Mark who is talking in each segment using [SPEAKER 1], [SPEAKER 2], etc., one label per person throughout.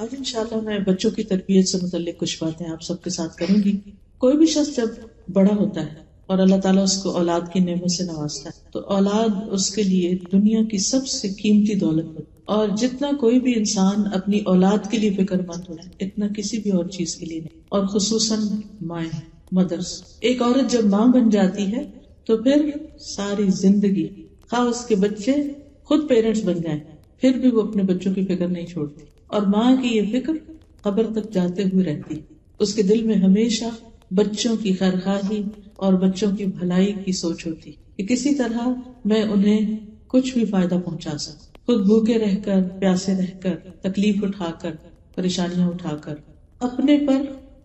[SPEAKER 1] آج انشاءاللہ میں بچوں کی تربیت سے متعلق کچھ باتیں آپ سب کے ساتھ کروں گی۔ کوئی بھی شخص جب بڑا ہوتا ہے اور اللہ تعالیٰ اس کو اولاد کی نعمت سے نوازتا ہے تو اولاد اس کے لیے دنیا کی سب سے قیمتی دولت ہوتی ہے، اور جتنا کوئی بھی انسان اپنی اولاد کے لیے فکر مند ہوتا ہے اتنا کسی بھی اور چیز کے لیے نہیں، اور خصوصاً مائیں، مدرس۔ ایک عورت جب ماں بن جاتی ہے تو پھر ساری زندگی خواہ اس کے بچے خود پیرنٹس بن جائیں پھر بھی وہ اپنے بچوں کی فکر نہیں چھوڑتی، اور ماں کی یہ فکر قبر تک جاتے ہوئے رہتی۔ اس کے دل میں ہمیشہ بچوں کی خیرخواہی اور بچوں کی بھلائی کی سوچ ہوتی کہ کسی طرح میں انہیں کچھ بھی فائدہ پہنچا سکوں، خود بھوکے رہ کر، پیاسے رہ کر، تکلیف اٹھا کر، پریشانیاں اٹھا کر، اپنے پر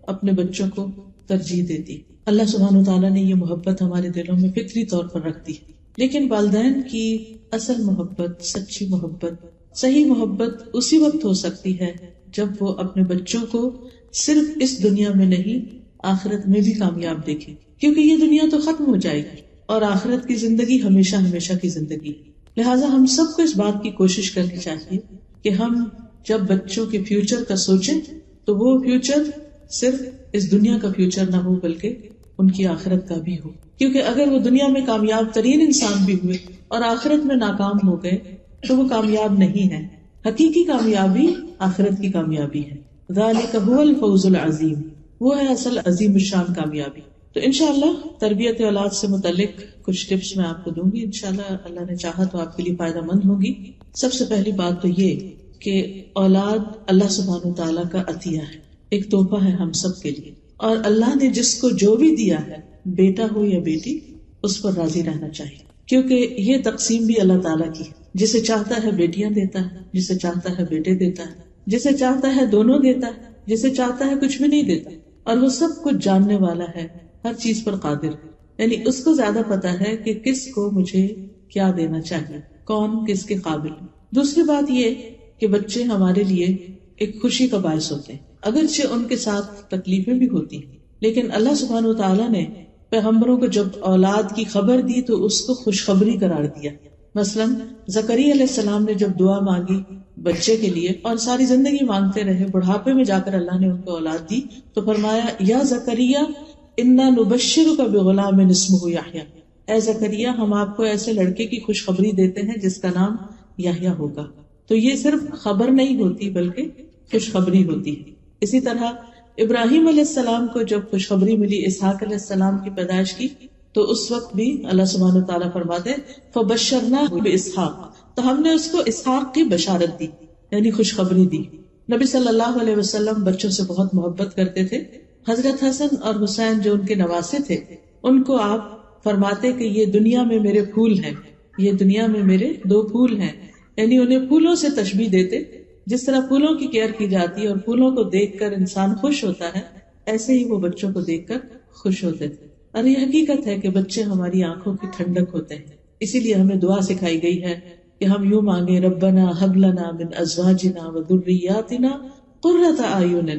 [SPEAKER 1] اپنے بچوں کو ترجیح دیتی۔ اللہ سبحانہ وتعالیٰ نے یہ محبت ہمارے دلوں میں فطری طور پر رکھ دی، لیکن والدین کی اصل محبت، سچی محبت، صحیح محبت اسی وقت ہو سکتی ہے جب وہ اپنے بچوں کو صرف اس دنیا میں نہیں آخرت میں بھی کامیاب دیکھے، کیونکہ یہ دنیا تو ختم ہو جائے گی اور آخرت کی زندگی ہمیشہ ہمیشہ کی زندگی۔ لہٰذا ہم سب کو اس بات کی کوشش کرنی چاہیے کہ ہم جب بچوں کے فیوچر کا سوچیں تو وہ فیوچر صرف اس دنیا کا فیوچر نہ ہو بلکہ ان کی آخرت کا بھی ہو، کیونکہ اگر وہ دنیا میں کامیاب ترین انسان بھی ہوئے اور آخرت میں ناکام ہو گئے تو وہ کامیاب نہیں ہے۔ حقیقی کامیابی آخرت کی کامیابی ہے۔ ذالک هو الفوز العظیم، وہ ہے اصل عظیم الشان کامیابی۔ تو انشاءاللہ تربیت اولاد سے متعلق کچھ ٹپس میں آپ کو دوں گی، انشاءاللہ اللہ نے چاہا تو آپ کے لیے فائدہ مند ہوگی۔ سب سے پہلی بات تو یہ کہ اولاد اللہ سبحانہ وتعالیٰ کا عطیہ ہے، ایک تحفہ ہے ہم سب کے لیے، اور اللہ نے جس کو جو بھی دیا ہے، بیٹا ہو یا بیٹی، اس پر راضی رہنا چاہیے، کیونکہ یہ تقسیم بھی اللہ تعالیٰ کی ہے۔ جسے چاہتا ہے بیٹیاں دیتا ہے، جسے چاہتا ہے بیٹے دیتا ہے، جسے چاہتا ہے دونوں دیتا ہے، جسے چاہتا ہے کچھ بھی نہیں دیتا، اور وہ سب کچھ جاننے والا ہے، ہر چیز پر قادر ہے، یعنی اس کو زیادہ پتا ہے کہ کس کو مجھے کیا دینا چاہیے، کون کس کے قابل ہے۔ دوسری بات یہ کہ بچے ہمارے لیے ایک خوشی کا باعث ہوتے ہیں، اگرچہ ان کے ساتھ تکلیفیں بھی ہوتی ہیں، لیکن اللہ سبحانہ وتعالیٰ نے پیغمبروں کو جب اولاد کی خبر دی تو اس کو خوشخبری قرار دیا۔ مثلاً زکریا علیہ السلام نے جب دعا مانگی بچے کے لیے اور ساری زندگی مانگتے رہے، بڑھاپے میں جا کر اللہ نے ان کو اولاد دی تو فرمایا یا زکریا انا نبشرک بغلام اسمہ یحییٰ، اے زکریا ہم آپ کو ایسے لڑکے کی خوشخبری دیتے ہیں جس کا نام یحییٰ ہوگا۔ تو یہ صرف خبر نہیں ہوتی بلکہ خوشخبری ہوتی ہے۔ اسی طرح ابراہیم علیہ السلام کو جب خوشخبری ملی اسحاق علیہ السلام کی پیدائش کی تو اس وقت بھی اللہ سبحانہ وتعالیٰ فرماتے فبشرناہ باسحاق، تو ہم نے اس کو اسحاق کی بشارت دی، یعنی خوشخبری دی۔ نبی صلی اللہ علیہ وسلم بچوں سے بہت محبت کرتے تھے۔ حضرت حسن اور حسین جو ان کے نواسے تھے، ان کو آپ فرماتے کہ یہ دنیا میں میرے پھول ہیں، یہ دنیا میں میرے دو پھول ہیں، یعنی انہیں پھولوں سے تشبیہ دیتے۔ جس طرح پھولوں کی کیئر کی جاتی ہے اور پھولوں کو دیکھ کر انسان خوش ہوتا ہے، ایسے ہی وہ بچوں کو دیکھ کر خوش ہوتے تھے۔ اور یہ حقیقت ہے کہ بچے ہماری آنکھوں کی ٹھنڈک ہوتے ہیں، اسی لیے ہمیں دعا سکھائی گئی ہے کہ ہم یوں مانگیں ربنا ہب لنا من ازواجنا وذریاتنا قرۃ اعین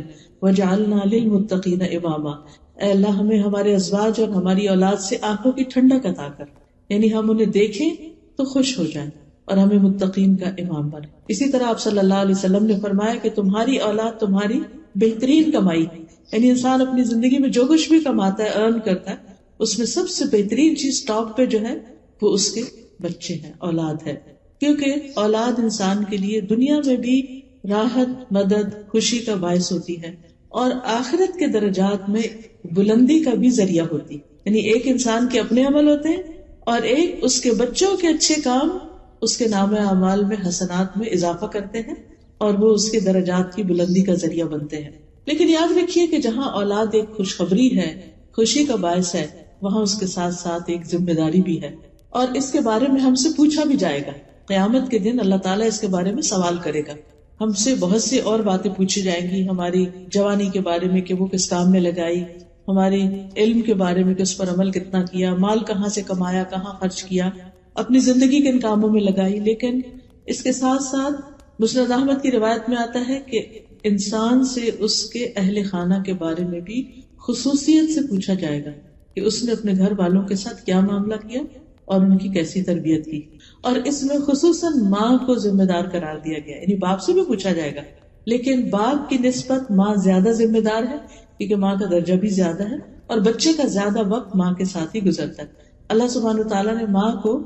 [SPEAKER 1] واجعلنا للمتقین اماما، اے اللہ ہمیں ہمارے ازواج اور ہماری اولاد سے آنکھوں کی ٹھنڈک عطا کر، یعنی ہم انہیں دیکھیں تو خوش ہو جائیں اور ہمیں متقین کا امام بنے۔ اسی طرح آپ صلی اللہ علیہ وسلم نے فرمایا کہ تمہاری اولاد تمہاری بہترین کمائی ہے، یعنی انسان اپنی زندگی میں جو کچھ بھی کماتا ہے، ارن کرتا ہے، اس میں سب سے بہترین چیز ٹاپ پہ جو ہے وہ اس کے بچے ہیں، اولاد ہے، کیونکہ اولاد انسان کے لیے دنیا میں بھی راحت، مدد، خوشی کا باعث ہوتی ہے اور آخرت کے درجات میں بلندی کا بھی ذریعہ ہوتی ہے۔ یعنی ایک انسان کے اپنے عمل ہوتے ہیں اور ایک اس کے بچوں کے اچھے کام اس کے نام اعمال میں، حسنات میں اضافہ کرتے ہیں اور وہ اس کے درجات کی بلندی کا ذریعہ بنتے ہیں۔ لیکن یاد رکھیے کہ جہاں اولاد ایک خوشخبری ہے، خوشی کا باعث ہے، وہاں اس کے ساتھ ساتھ ایک ذمہ داری بھی ہے، اور اس کے بارے میں ہم سے پوچھا بھی جائے گا۔ قیامت کے دن اللہ تعالیٰ اس کے بارے میں سوال کرے گا، ہم سے بہت سی اور باتیں پوچھی جائیں گی، ہماری جوانی کے بارے میں کہ وہ کس کام میں لگائی، ہماری علم کے بارے میں کہ اس پر عمل کتنا کیا، مال کہاں سے کمایا، کہاں خرچ کیا، اپنی زندگی کن کاموں میں لگائی۔ لیکن اس کے ساتھ ساتھ مسند احمد کی روایت میں آتا ہے کہ انسان سے اس کے اہل خانہ کے بارے میں بھی خصوصیت سے پوچھا جائے گا کہ اس نے اپنے گھر والوں کے ساتھ کیا معاملہ کیا اور ان کی کیسی تربیت کی، اور اس میں خصوصاً ماں کو ذمہ دار قرار دیا گیا، یعنی باپ سے بھی پوچھا جائے گا لیکن باپ کی نسبت ماں زیادہ ذمہ دار ہے، کیونکہ ماں کا درجہ بھی زیادہ ہے اور بچے کا زیادہ وقت ماں کے ساتھ ہی گزرتا ہے۔ اللہ سبحانہ وتعالیٰ نے ماں کو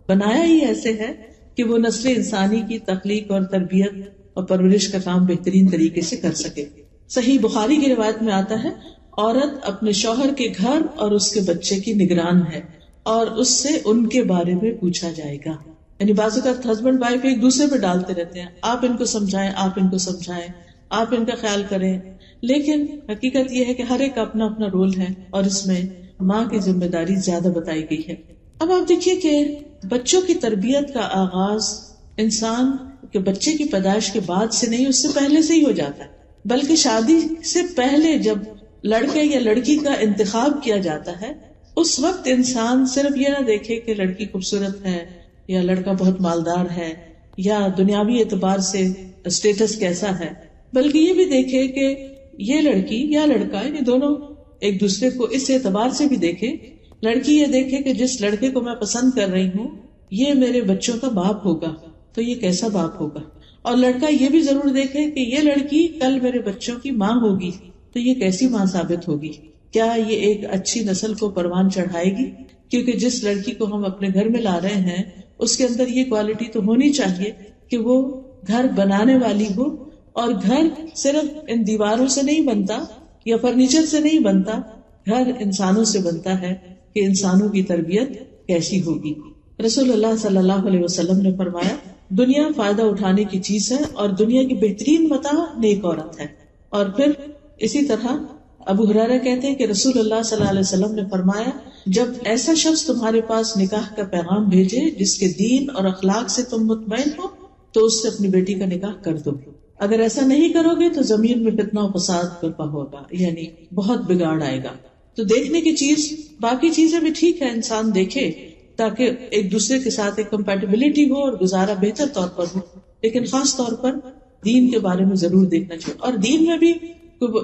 [SPEAKER 1] بنایا ہی ایسے ہے کہ وہ نسل انسانی کی تخلیق اور تربیت اور پرورش کا کام بہترین طریقے سے کر سکے۔ صحیح بخاری کی روایت میں آتا ہے، عورت اپنے شوہر کے گھر اور اس کے بچے کی نگران ہے اور اس سے ان کے بارے میں پوچھا جائے گا۔ یعنی بعض اوقات ہسبینڈ وائف ایک دوسرے پہ ڈالتے رہتے ہیں، آپ ان کو سمجھائیں، آپ ان کو سمجھائیں، آپ ان کا خیال کریں، لیکن حقیقت یہ ہے کہ ہر ایک کا اپنا اپنا رول ہے اور اس میں ماں کی ذمہ داری زیادہ بتائی گئی ہے۔ اب آپ دیکھیے کہ بچوں کی تربیت کا آغاز انسان کے بچے کی پیدائش کے بعد سے نہیں، اس سے پہلے سے ہی ہو جاتا ہے، بلکہ شادی سے پہلے جب لڑکے یا لڑکی کا انتخاب کیا جاتا ہے، اس وقت انسان صرف یہ نہ دیکھے کہ لڑکی خوبصورت ہے یا لڑکا بہت مالدار ہے یا دنیاوی اعتبار سے اسٹیٹس کیسا ہے، بلکہ یہ بھی دیکھے کہ یہ لڑکی یا لڑکا، یعنی دونوں ایک دوسرے کو اس اعتبار سے بھی دیکھے۔ لڑکی یہ دیکھے کہ جس لڑکے کو میں پسند کر رہی ہوں یہ میرے بچوں کا باپ ہوگا تو یہ کیسا باپ ہوگا، اور لڑکا یہ بھی ضرور دیکھے کہ یہ لڑکی کل میرے بچوں کی ماں ہوگی تو یہ کیسی ماں ثابت ہوگی، کیا یہ ایک اچھی نسل کو پروان چڑھائے گی، کیونکہ جس لڑکی کو ہم اپنے گھر میں لا رہے ہیں اس کے اندر یہ کوالٹی تو ہونی چاہیے کہ وہ گھر بنانے والی ہو، اور گھر صرف ان دیواروں سے نہیں بنتا یا فرنیچر سے نہیں بنتا، گھر انسانوں سے بنتا ہے کہ انسانوں کی تربیت کیسی ہوگی۔ رسول اللہ صلی اللہ علیہ وسلم نے فرمایا، دنیا فائدہ اٹھانے کی چیز ہے اور دنیا کی بہترین متاع نیک عورت ہے۔ اور پھر اسی طرح ابو ہریرہ کہتے ہیں کہ رسول اللہ صلی اللہ علیہ وسلم نے فرمایا، جب ایسا شخص تمہارے پاس نکاح کا پیغام بھیجے جس کے دین اور اخلاق سے تم مطمئن ہو تو اس سے اپنی بیٹی کا نکاح کر دو، اگر ایسا نہیں کرو گے تو زمین میں فتنہ و فساد برپا ہوگا، یعنی بہت بگاڑ آئے گا۔ تو دیکھنے کی چیز، باقی چیزیں بھی ٹھیک ہے انسان دیکھے تاکہ ایک دوسرے کے ساتھ ایک کمپیٹیبلٹی ہو اور گزارا بہتر طور پر ہو، لیکن خاص طور پر دین کے بارے میں ضرور دیکھنا چاہیے۔ اور دین میں بھی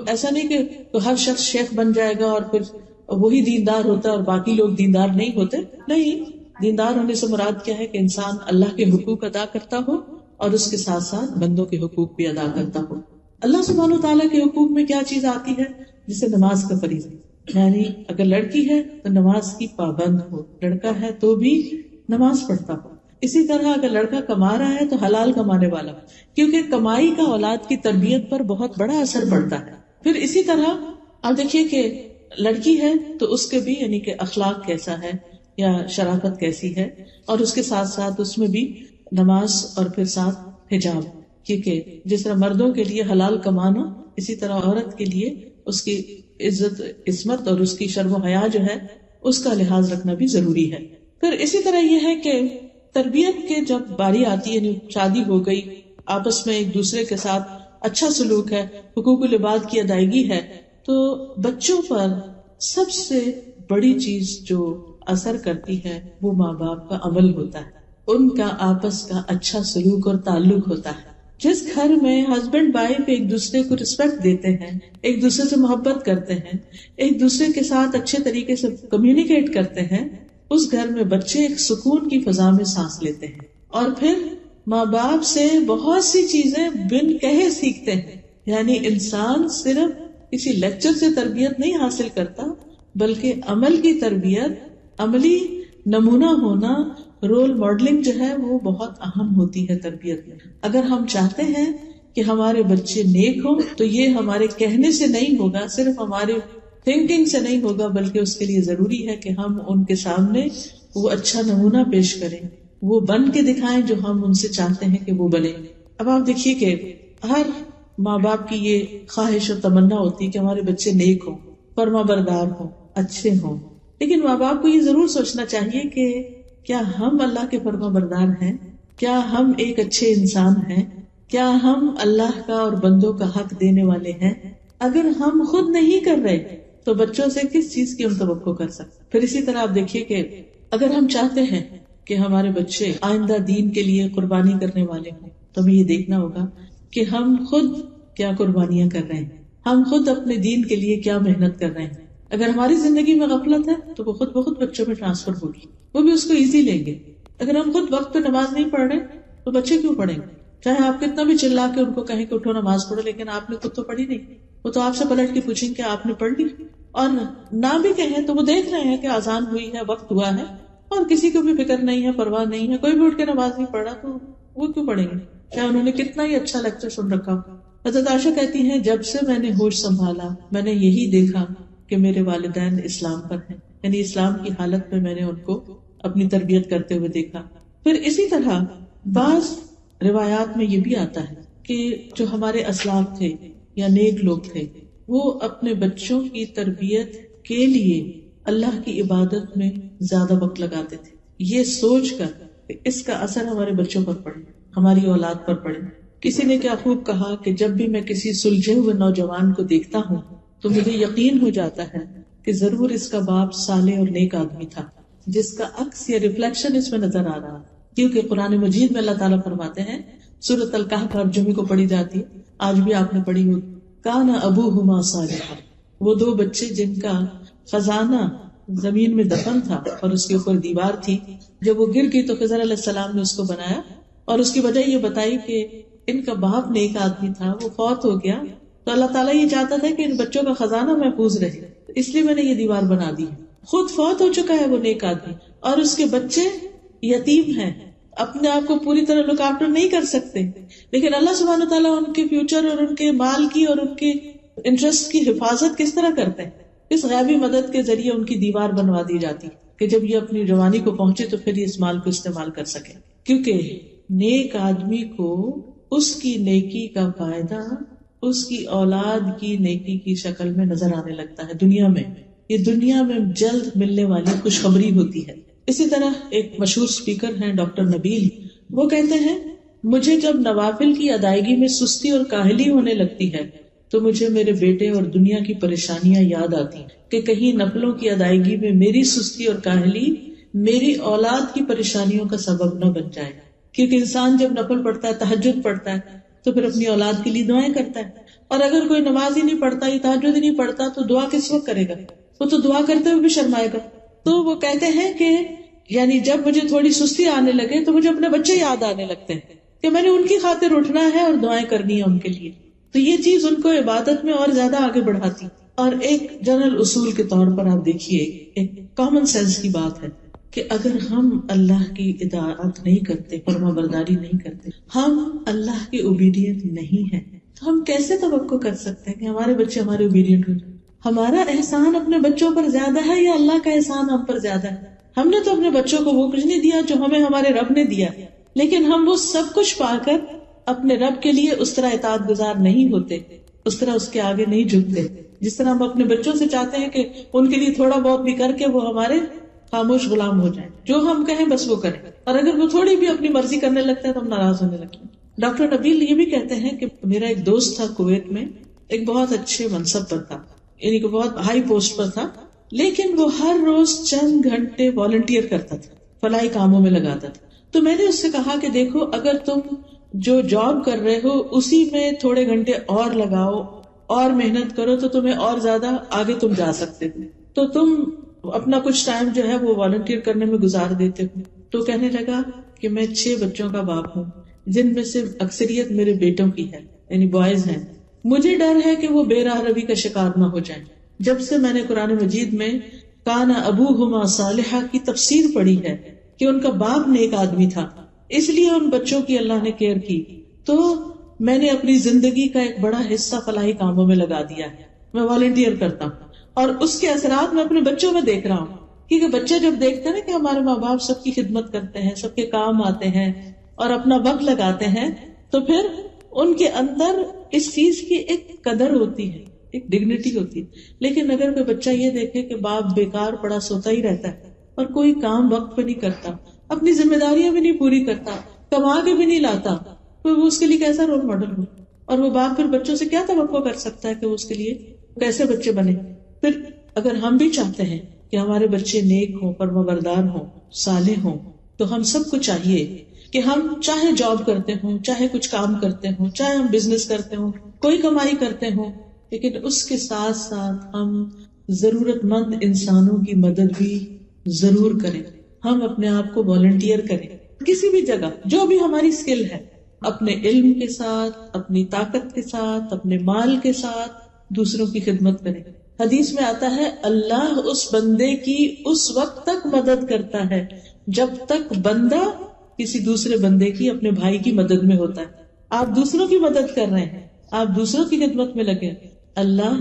[SPEAKER 1] ایسا نہیں کہ ہر شخص شیخ بن جائے گا اور پھر وہی دیندار ہوتا ہے اور باقی لوگ دیندار نہیں ہوتے، نہیں، دیندار ہونے سے مراد کیا ہے کہ انسان اللہ کے حقوق ادا کرتا ہو اور اس کے ساتھ ساتھ بندوں کے حقوق بھی ادا کرتا ہو۔ اللہ سبحانہ وتعالیٰ کے حقوق میں کیا چیز آتی ہے؟ جسے نماز کا فریضہ، یعنی اگر لڑکی ہے تو نماز کی پابند ہو، لڑکا ہے تو بھی نماز پڑھتا ہو۔ اسی طرح اگر لڑکا کما رہا ہے تو حلال کمانے والا، کیونکہ کمائی کا اولاد کی تربیت پر بہت بڑا اثر پڑتا ہے۔ پھر اسی طرح آپ دیکھیے کہ لڑکی ہے تو اس کے بھی یعنی کہ اخلاق کیسا ہے یا شرافت کیسی ہے، اور اس کے ساتھ ساتھ اس میں بھی نماز اور پھر ساتھ حجاب، کیونکہ جس طرح مردوں کے لیے حلال کمانا، اسی طرح عورت کے لیے اس کی عزت عصمت اور اس کی شرم و حیا جو ہے اس کا لحاظ رکھنا بھی ضروری ہے۔ پھر اسی طرح یہ ہے کہ تربیت کے جب باری آتی ہے، یعنی شادی ہو گئی، آپس میں ایک دوسرے کے ساتھ اچھا سلوک ہے، حقوق العباد کی ادائیگی ہے، تو بچوں پر سب سے بڑی چیز جو اثر کرتی ہے وہ ماں باپ کا عمل ہوتا ہے، ان کا آپس کا اچھا سلوک اور تعلق ہوتا ہے۔ جس گھر میں ہسبینڈ وائف ایک دوسرے کو رسپیکٹ دیتے ہیں، ایک دوسرے سے محبت کرتے ہیں، ایک دوسرے کے ساتھ اچھے طریقے سے کمیونیکیٹ کرتے ہیں، اس گھر میں بچے ایک سکون کی فضا میں سانس لیتے ہیں، اور پھر ماں باپ سے بہت سی چیزیں بن کہے سیکھتے ہیں۔ یعنی انسان صرف کسی لیکچر سے تربیت نہیں حاصل کرتا، بلکہ عمل کی تربیت، عملی نمونہ ہونا، رول ماڈلنگ جو ہے وہ بہت اہم ہوتی ہے تربیت میں۔ اگر ہم چاہتے ہیں کہ ہمارے بچے نیک ہوں تو یہ ہمارے کہنے سے نہیں ہوگا، صرف ہمارے تھنکنگ سے نہیں ہوگا، بلکہ اس کے لیے ضروری ہے کہ ہم ان کے سامنے وہ اچھا نمونہ پیش کریں، وہ بن کے دکھائیں جو ہم ان سے چاہتے ہیں کہ وہ بنے۔ اب آپ دیکھیے کہ ہر ماں باپ کی یہ خواہش اور تمنا ہوتی ہے کہ ہمارے بچے نیک ہوں، فرما بردار ہوں، اچھے ہوں، لیکن ماں باپ کو یہ ضرور سوچنا چاہیے کہ کیا ہم اللہ کے فرما بردار ہیں؟ کیا ہم ایک اچھے انسان ہیں؟ کیا ہم اللہ کا اور بندوں کا حق دینے والے ہیں؟ اگر ہم خود نہیں کر رہے تو بچوں سے کس چیز کی ہم توقع کر سکتے؟ پھر اسی طرح آپ دیکھیے کہ اگر ہم چاہتے ہیں کہ ہمارے بچے آئندہ دین کے لیے قربانی کرنے والے ہوں تو ہمیں یہ دیکھنا ہوگا کہ ہم خود کیا قربانیاں کر رہے ہیں، ہم خود اپنے دین کے لیے کیا محنت کر رہے ہیں۔ اگر ہماری زندگی میں غفلت ہے تو وہ خود بخود بچوں میں ٹرانسفر ہوگی، وہ بھی اس کو ایزی لیں گے۔ اگر ہم خود وقت پہ نماز نہیں پڑھ رہے تو بچے کیوں پڑھیں گے؟ چاہے آپ کتنا بھی چلا کے ان کو کہیں کہ اٹھو نماز پڑھو، لیکن آپ نے خود تو پڑھی نہیں، وہ تو آپ سے پلٹ کے پوچھیں کہ آپ نے پڑھ لی، اور نہ بھی کہیں تو وہ دیکھ رہے ہیں کہ اذان ہوئی ہے، وقت ہوا ہے، اور کسی کو بھی فکر نہیں ہے، پرواہ نہیں ہے، کوئی بھی اٹھ کے نماز نہیں پڑھا تو وہ کیوں پڑھیں گے، چاہے انہوں نے کتنا ہی اچھا لیکچر سن رکھا ہو۔ حضرت عائشہ کہتی ہیں جب سے میں نے ہوش سنبھالا میں نے یہی دیکھا کہ میرے والدین اسلام پر ہیں، یعنی اسلام کی حالت میں میں نے ان کو اپنی تربیت کرتے ہوئے دیکھا۔ پھر اسی طرح بعض روایات میں یہ بھی آتا ہے کہ جو ہمارے اسلاف تھے یا نیک لوگ تھے وہ اپنے بچوں کی تربیت کے لیے اللہ کی عبادت میں زیادہ وقت لگاتے تھے، یہ سوچ کر کہ اس کا اثر ہمارے بچوں پر پڑے، ہماری اولاد پر پڑے۔ کسی نے کیا خوب کہا کہ جب بھی میں کسی سلجھے ہوئے نوجوان کو دیکھتا ہوں تو مجھے یقین ہو جاتا ہے کہ ضرور اس کا باپ صالح اور نیک آدمی تھا، جس کا عکس یا ریفلیکشن اس میں نظر آ رہا، کیونکہ قرآن مجید میں اللہ تعالیٰ فرماتے ہیں، سورۃ الکہف ہر جمعے کو پڑھی جاتی ہے، آج بھی آپ نے پڑھی ہوگی، کان ابوہما صالحا، وہ دو بچے جن کا خزانہ زمین میں دفن تھا اور اس کے اوپر دیوار تھی، جب وہ گر گئی تو خضر علیہ السلام نے اس کو بنایا، اور اس کی وجہ یہ بتائی کہ ان کا باپ نیک آدمی تھا، وہ فوت ہو گیا تو اللہ تعالیٰ یہ چاہتا تھا کہ ان بچوں کا خزانہ محفوظ رہے، اس لیے میں نے یہ دیوار بنا دی۔ خود فوت ہو چکا ہے وہ نیک آدمی، اور اس کے بچے یتیم ہیں، اپنے آپ کو پوری طرح لک آفٹر نہیں کر سکتے، لیکن اللہ سبحانہ تعالیٰ ان کے فیوچر اور ان کے مال کی اور ان کے انٹرسٹ کی حفاظت کس طرح کرتے ہیں، اس غیبی مدد کے ذریعے ان کی دیوار بنوا دی جاتی کہ جب یہ اپنی جوانی کو پہنچے تو پھر یہ اس مال کو استعمال کر سکے، کیونکہ نیک آدمی کو اس کی نیکی کا فائدہ اس کی اولاد کی نیکی کی شکل میں نظر آنے لگتا ہے، دنیا میں، یہ دنیا میں جلد ملنے والی خوشخبری ہوتی ہے۔ اسی طرح ایک مشہور سپیکر ہیں ڈاکٹر نبیل، وہ کہتے ہیں مجھے جب نوافل کی ادائیگی میں سستی اور کاہلی ہونے لگتی ہے تو مجھے میرے بیٹے اور دنیا کی پریشانیاں یاد آتی ہیں کہ کہیں نفلوں کی ادائیگی میں میری سستی اور کاہلی میری اولاد کی پریشانیوں کا سبب نہ بن جائے، کیونکہ انسان جب نفل پڑھتا ہے، تہجد پڑھتا ہے، تو پھر اپنی اولاد کے لیے دعائیں کرتا ہے، اور اگر کوئی نماز ہی نہیں پڑھتا یا تہجد ہی نہیں پڑھتا تو دعا کس وقت کرے گا، وہ تو دعا کرتے ہوئے بھی شرمائے گا۔ تو وہ کہتے ہیں کہ یعنی جب مجھے تھوڑی سستی آنے لگے تو مجھے اپنے بچے یاد آنے لگتے ہیں کہ میں نے ان کی خاطر اٹھنا ہے اور دعائیں کرنی ہے ان کے لیے، تو یہ چیز ان کو عبادت میں اور زیادہ آگے بڑھاتی۔ اور ایک جنرل اصول کے طور پر آپ دیکھیے، ایک کامن سینس کی بات ہے کہ اگر ہم اللہ کی اطاعت نہیں کرتے، فرما برداری نہیں کرتے، ہم اللہ کے اوبیڈینٹ نہیں ہیں، تو ہم کیسے توقع کر سکتے ہیں کہ ہمارے بچے ہمارے اوبیڈینٹ ہو جائیں؟ ہمارا احسان اپنے بچوں پر زیادہ ہے یا اللہ کا احسان ہم پر زیادہ ہے؟ ہم نے تو اپنے بچوں کو وہ کچھ نہیں دیا جو ہمیں ہمارے رب نے دیا، لیکن ہم وہ سب کچھ پا کر اپنے رب کے لیے اس طرح اطاعت گزار نہیں ہوتے، اس طرح اس کے آگے نہیں جھکتے، جس طرح ہم اپنے بچوں سے چاہتے ہیں کہ ان کے لیے تھوڑا بہت بھی کر کے وہ ہمارے خاموش غلام ہو جائیں، جو ہم کہیں بس وہ کریں، اور اگر وہ تھوڑی بھی اپنی مرضی کرنے لگتا ہے تو ہم ناراض ہونے لگتے ہیں۔ ڈاکٹر نبیل یہ بھی کہتے ہیں کہ میرا ایک دوست تھا کویت میں، ایک بہت اچھے منصب پر تھا، یعنی کہ بہت ہائی پوسٹ پر تھا، لیکن وہ ہر روز چند گھنٹے والنٹیئر کرتا تھا، فلاحی کاموں میں لگاتا تھا۔ تو میں نے اس سے کہا کہ دیکھو اگر تم جو جاب کر رہے ہو اسی میں تھوڑے گھنٹے اور لگاؤ اور محنت کرو تو تمہیں اور زیادہ آگے تم جا سکتے ہو، تو تم اپنا کچھ ٹائم جو ہے وہ والنٹیئر کرنے میں گزار دیتے ہو۔ تو کہنے لگا کہ میں 6 بچوں کا باپ ہوں جن میں سے اکثریت میرے بیٹوں کی ہے، یعنی بوائز ہیں، مجھے ڈر ہے کہ وہ بے راہ روی کا شکار نہ ہو جائیں۔ جب سے میں نے قرآن مجید میں کان ابوہما صالحا کی تفسیر پڑھی ہے کہ ان کا باپ نیک آدمی تھا، اس لیے ان بچوں کی اللہ نے کیئر کی، تو میں نے اپنی زندگی کا ایک بڑا حصہ فلاحی کاموں میں لگا دیا ہے، میں والنٹیئر کرتا ہوں، اور اس کے اثرات میں اپنے بچوں میں دیکھ رہا ہوں، کیونکہ بچے جب دیکھتے ہیں نا کہ ہمارے ماں باپ سب کی خدمت کرتے ہیں، سب کے کام آتے ہیں اور اپنا وقت لگاتے ہیں، تو پھر ان کے اندر اس چیز کی ایک قدر ہوتی ہے، ایک ڈگنیٹی ہوتی ہے۔ لیکن اگر کوئی بچہ یہ دیکھے کہ باپ بیکار پڑا سوتا ہی رہتا ہے اور کوئی کام وقت پہ نہیں کرتا، اپنی ذمہ داریاں بھی نہیں پوری کرتا، کما کے بھی نہیں لاتا، تو وہ اس کے لیے کیسا رول ماڈل ہو؟ اور وہ باپ پھر بچوں سے کیا توقع کر سکتا ہے کہ وہ اس کے لیے کیسے بچے بنے؟ پھر اگر ہم بھی چاہتے ہیں کہ ہمارے بچے نیک ہوں، فرمانبردار ہوں، صالح ہوں، تو ہم سب کو چاہیے کہ ہم چاہے جاب کرتے ہوں، چاہے کچھ کام کرتے ہوں، چاہے ہم بزنس کرتے ہوں، کوئی کمائی کرتے ہوں، لیکن اس کے ساتھ ساتھ ہم ضرورت مند انسانوں کی مدد بھی ضرور کریں، ہم اپنے آپ کو والنٹیئر کریں، کسی بھی جگہ جو بھی ہماری اسکل ہے اپنے علم کے ساتھ، اپنی طاقت کے ساتھ، اپنے مال کے ساتھ دوسروں کی خدمت کریں. حدیث میں آتا ہے اللہ اس بندے کی اس وقت تک مدد کرتا ہے جب تک بندہ کسی دوسرے بندے کی، اپنے بھائی کی مدد میں ہوتا ہے. آپ دوسروں کی مدد کر رہے ہیں، آپ دوسروں کی خدمت میں لگے، اللہ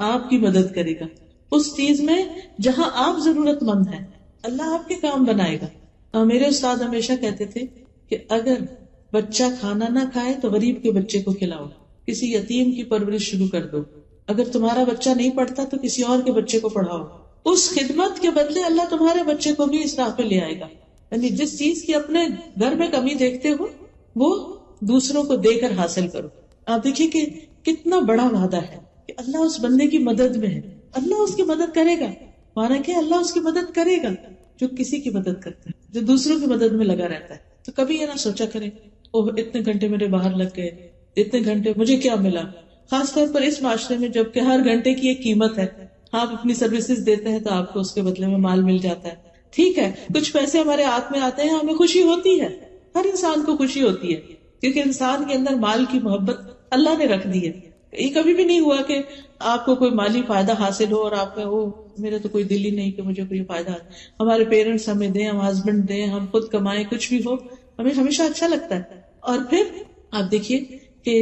[SPEAKER 1] آپ کی مدد کرے گا اس چیز میں جہاں آپ ضرورت مند ہیں. اللہ آپ کے کام بنائے گا. اور میرے استاد ہمیشہ کہتے تھے کہ اگر بچہ کھانا نہ کھائے تو غریب کے بچے کو کھلاؤ، کسی یتیم کی پرورش شروع کر دو. اگر تمہارا بچہ نہیں پڑھتا تو کسی اور کے بچے کو پڑھاؤ. اس خدمت کے بدلے اللہ تمہارے بچے کو بھی اس راہ پہ لے آئے گا. یعنی جس چیز کی اپنے گھر میں کمی دیکھتے ہو وہ دوسروں کو دے کر حاصل کرو. آپ دیکھیے کہ کتنا بڑا وعدہ ہے کہ اللہ اس بندے کی مدد میں ہے، اللہ اس کی مدد کرے گا. مانا کہ اللہ اس کی مدد کرے گا جو کسی کی مدد کرتا ہے، جو دوسروں کی مدد میں لگا رہتا ہے. تو کبھی یہ نہ سوچا کرے اوہ اتنے گھنٹے میرے باہر لگ گئے، اتنے گھنٹے مجھے کیا ملا. خاص طور پر اس معاشرے میں جب کہ ہر گھنٹے کی ایک قیمت ہے. آپ اپنی سروسز دیتے ہیں تو آپ کو اس کے بدلے میں مال مل جاتا ہے. ٹھیک ہے کچھ پیسے ہمارے ہاتھ میں آتے ہیں، ہمیں خوشی ہوتی ہے، ہر انسان کو خوشی ہوتی ہے کیونکہ انسان کے اندر مال کی محبت اللہ نے رکھ دی ہے. یہ کبھی بھی نہیں ہوا کہ آپ کو کوئی مالی فائدہ حاصل ہو اور آپ میں میرا تو کوئی دل ہی نہیں کہ مجھے کوئی فائدہ ہے. ہمارے پیرنٹس ہمیں دیں، ہم ہسبینڈ دیں، ہم خود کمائیں، کچھ بھی ہو ہمیں ہمیشہ اچھا لگتا ہے. اور پھر آپ دیکھیے کہ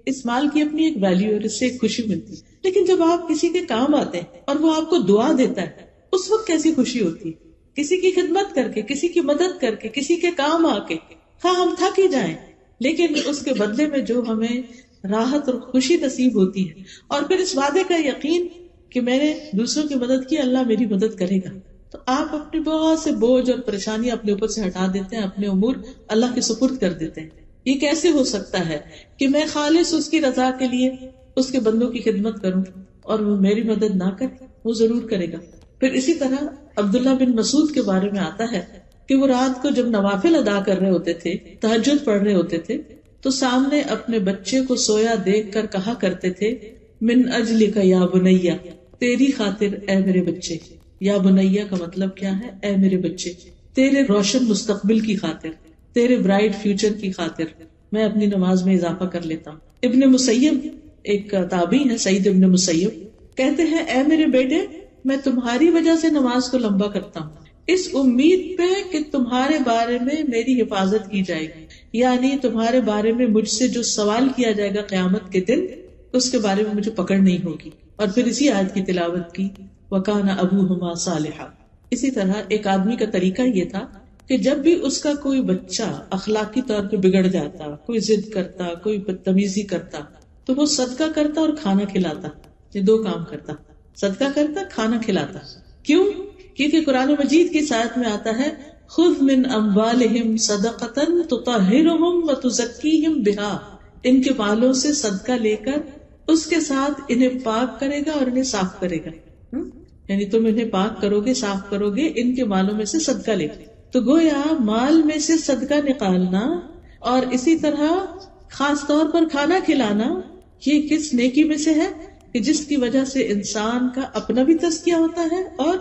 [SPEAKER 1] اس مال کی اپنی ایک ویلیو اور اس سے ایک خوشی ملتی ہے. لیکن جب آپ کسی کے کام آتے ہیں اور وہ آپ کو دعا دیتا ہے اس وقت کیسی خوشی ہوتی ہے. کسی کی خدمت کر کے، کسی کی مدد کر کے، کسی کے کام آ کے، ہاں ہم تھک ہی جائیں لیکن اس کے بدلے میں جو ہمیں راحت اور خوشی نصیب ہوتی ہے اور پھر اس وعدے کا یقین کہ میں نے دوسروں کی مدد کی، اللہ میری مدد کرے گا. تو آپ اپنے بہت سے بوجھ اور پریشانیاں اپنے اوپر سے ہٹا دیتے ہیں، اپنے امور اللہ کے سپرد کر دیتے ہیں. یہ کیسے ہو سکتا ہے کہ میں خالص اس کی رضا کے لیے اس کے بندوں کی خدمت کروں اور وہ میری مدد نہ کرے؟ وہ ضرور کرے گا. پھر اسی طرح عبداللہ بن مسعود کے بارے میں آتا ہے کہ وہ رات کو جب نوافل ادا کر رہے ہوتے تھے، تہجد پڑھ رہے ہوتے تھے، تو سامنے اپنے بچے کو سویا دیکھ کر کہا کرتے تھے من اجلک یا بنیا، تیری خاطر اے میرے بچے. یا بنیا کا مطلب کیا ہے؟ اے میرے بچے، تیرے روشن مستقبل کی خاطر، تیرے برائٹ فیوچر کی خاطر میں اپنی نماز میں اضافہ کر لیتا ہوں. ابن مسیب ایک تابعی ہے، سعید ابن مسیب، کہتے ہیں اے میرے بیٹے میں تمہاری وجہ سے نماز کو لمبا کرتا ہوں اس امید پہ کہ تمہارے بارے میں میری حفاظت کی جائے گی، یعنی تمہارے بارے میں مجھ سے جو سوال کیا جائے گا قیامت کے دن اس کے بارے میں مجھے پکڑ نہیں ہوگی. اور پھر اسی آیت کی تلاوت کی وَكَانَ أَبُوهُمَا صَالِحًا. اسی طرح ایک آدمی کا طریقہ یہ تھا کہ جب بھی اس کا کوئی بچہ اخلاقی طور پہ بگڑ جاتا، کوئی ضد کرتا، کوئی بدتمیزی کرتا، تو وہ صدقہ کرتا اور کھانا کھلاتا. یہ دو کام کرتا، صدقہ کرتا، کھانا کھلاتا. کیوں؟ کیونکہ قرآن مجید کی آیت میں آتا ہے خذ من اموالہم صدقۃ تطہرہم وتزکیہم بہا، ان کے مالوں سے صدقہ لے کر اس کے ساتھ انہیں پاک کرے گا اور انہیں صاف کرے گا. یعنی تم انہیں پاک کرو گے، صاف کرو گے ان کے مالوں میں سے صدقہ لے کے. تو گویا مال میں سے صدقہ نکالنا اور اسی طرح خاص طور پر کھانا کھلانا یہ کس نیکی میں سے ہے کہ جس کی وجہ سے انسان کا اپنا بھی تزکیہ ہوتا ہے اور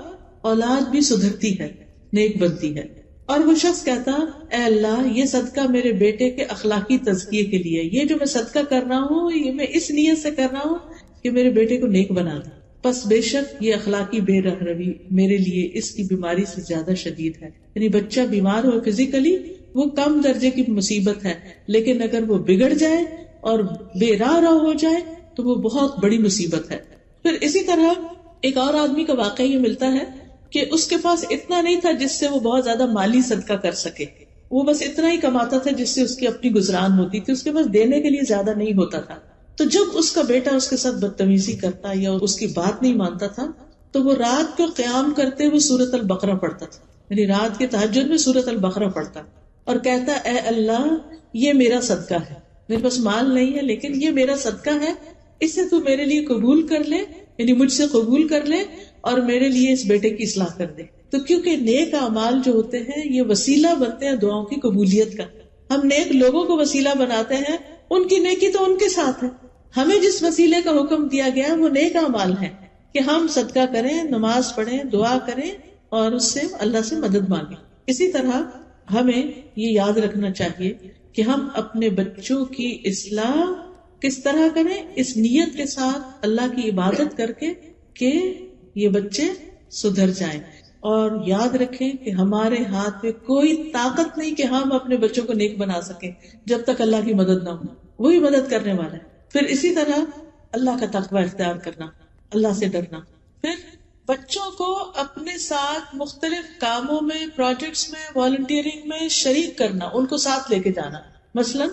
[SPEAKER 1] اولاد بھی سدھرتی ہے، نیک بنتی ہے. اور وہ شخص کہتا اے اللہ یہ صدقہ میرے بیٹے کے اخلاقی تزکیے کے لیے، یہ جو میں صدقہ کر رہا ہوں یہ میں اس نیت سے کر رہا ہوں کہ میرے بیٹے کو نیک بنا دوں. پس بے شک یہ اخلاقی بے رہروی میرے لیے اس کی بیماری سے زیادہ شدید ہے. یعنی بچہ بیمار ہو فزیکلی وہ کم درجے کی مصیبت ہے، لیکن اگر وہ بگڑ جائے اور بے راہ ہو جائے تو وہ بہت بڑی مصیبت ہے. پھر اسی طرح ایک اور آدمی کا واقعہ یہ ملتا ہے کہ اس کے پاس اتنا نہیں تھا جس سے وہ بہت زیادہ مالی صدقہ کر سکے، وہ بس اتنا ہی کماتا تھا جس سے اس کی اپنی گزران ہوتی تھی، اس کے پاس دینے کے لیے زیادہ نہیں ہوتا تھا. تو جب اس کا بیٹا اس کے ساتھ بدتمیزی کرتا یا اس کی بات نہیں مانتا تھا تو وہ رات کو قیام کرتے ہوئے سورۃ البقرہ پڑھتا تھا، یعنی رات کے تہجد میں سورۃ البقرہ پڑھتا اور کہتا اے اللہ یہ میرا صدقہ ہے، میرے پاس مال نہیں ہے لیکن یہ میرا صدقہ ہے، اسے تو میرے لیے قبول کر لے، یعنی مجھ سے قبول کر لے اور میرے لیے اس بیٹے کی اصلاح کر دے. تو کیونکہ نیک اعمال جو ہوتے ہیں یہ وسیلہ بنتے ہیں دعاؤں کی قبولیت کا. ہم نیک لوگوں کو وسیلہ بناتے ہیں، ان کی نیکی تو ان کے ساتھ ہے. ہمیں جس وسیلے کا حکم دیا گیا ہے وہ نیک اعمال ہے کہ ہم صدقہ کریں، نماز پڑھیں، دعا کریں اور اس سے اللہ سے مدد مانگیں. اسی طرح ہمیں یہ یاد رکھنا چاہیے کہ ہم اپنے بچوں کی اصلاح کس طرح کریں، اس نیت کے ساتھ اللہ کی عبادت کر کے کہ یہ بچے سدھر جائیں. اور یاد رکھیں کہ ہمارے ہاتھ میں کوئی طاقت نہیں کہ ہم اپنے بچوں کو نیک بنا سکیں جب تک اللہ کی مدد نہ ہو. وہی مدد کرنے والا ہے. پھر اسی طرح اللہ کا تقوی اختیار کرنا، اللہ سے ڈرنا. پھر بچوں کو اپنے ساتھ مختلف کاموں میں، پروجیکٹس میں، والنٹیئرنگ میں شریک کرنا، ان کو ساتھ لے کے جانا. مثلا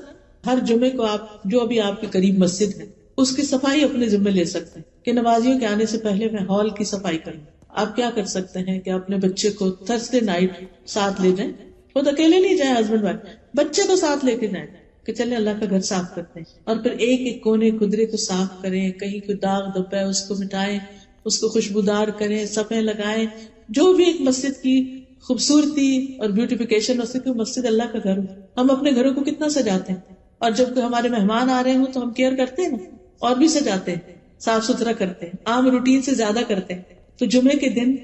[SPEAKER 1] ہر جمعے کو آپ جو ابھی آپ کے قریب مسجد ہے اس کی صفائی اپنے ذمہ لے سکتے ہیں کہ نمازیوں کے آنے سے پہلے میں ہال کی صفائی کروں. آپ کیا کر سکتے ہیں کہ اپنے بچے کو تھرسڈے نائٹ ساتھ لے جائیں. خود اکیلے نہیں جائیں، ہسبینڈ وائف، بچے کو ساتھ لے کے جائیں کہ چلے اللہ کا گھر صاف کرتے ہیں. اور پھر ایک ایک کونے خدرے کو صاف کریں، کہیں کوئی داغ دھبا ہے اس کو مٹائیں، اس کو خوشبودار کریں، صفیں لگائیں. جو بھی ایک مسجد کی خوبصورتی اور بیوٹیفیکیشن ہو سکے، مسجد اللہ کا گھر ہو. ہم اپنے گھروں کو کتنا سجاتے ہیں، اور جب ہمارے مہمان آ رہے ہوں تو ہم کیئر کرتے ہیں اور بھی سجاتے ہیں، صاف ستھرا کرتے ہیں، عام روٹین سے زیادہ کرتے ہیں. تو جمعے کے دن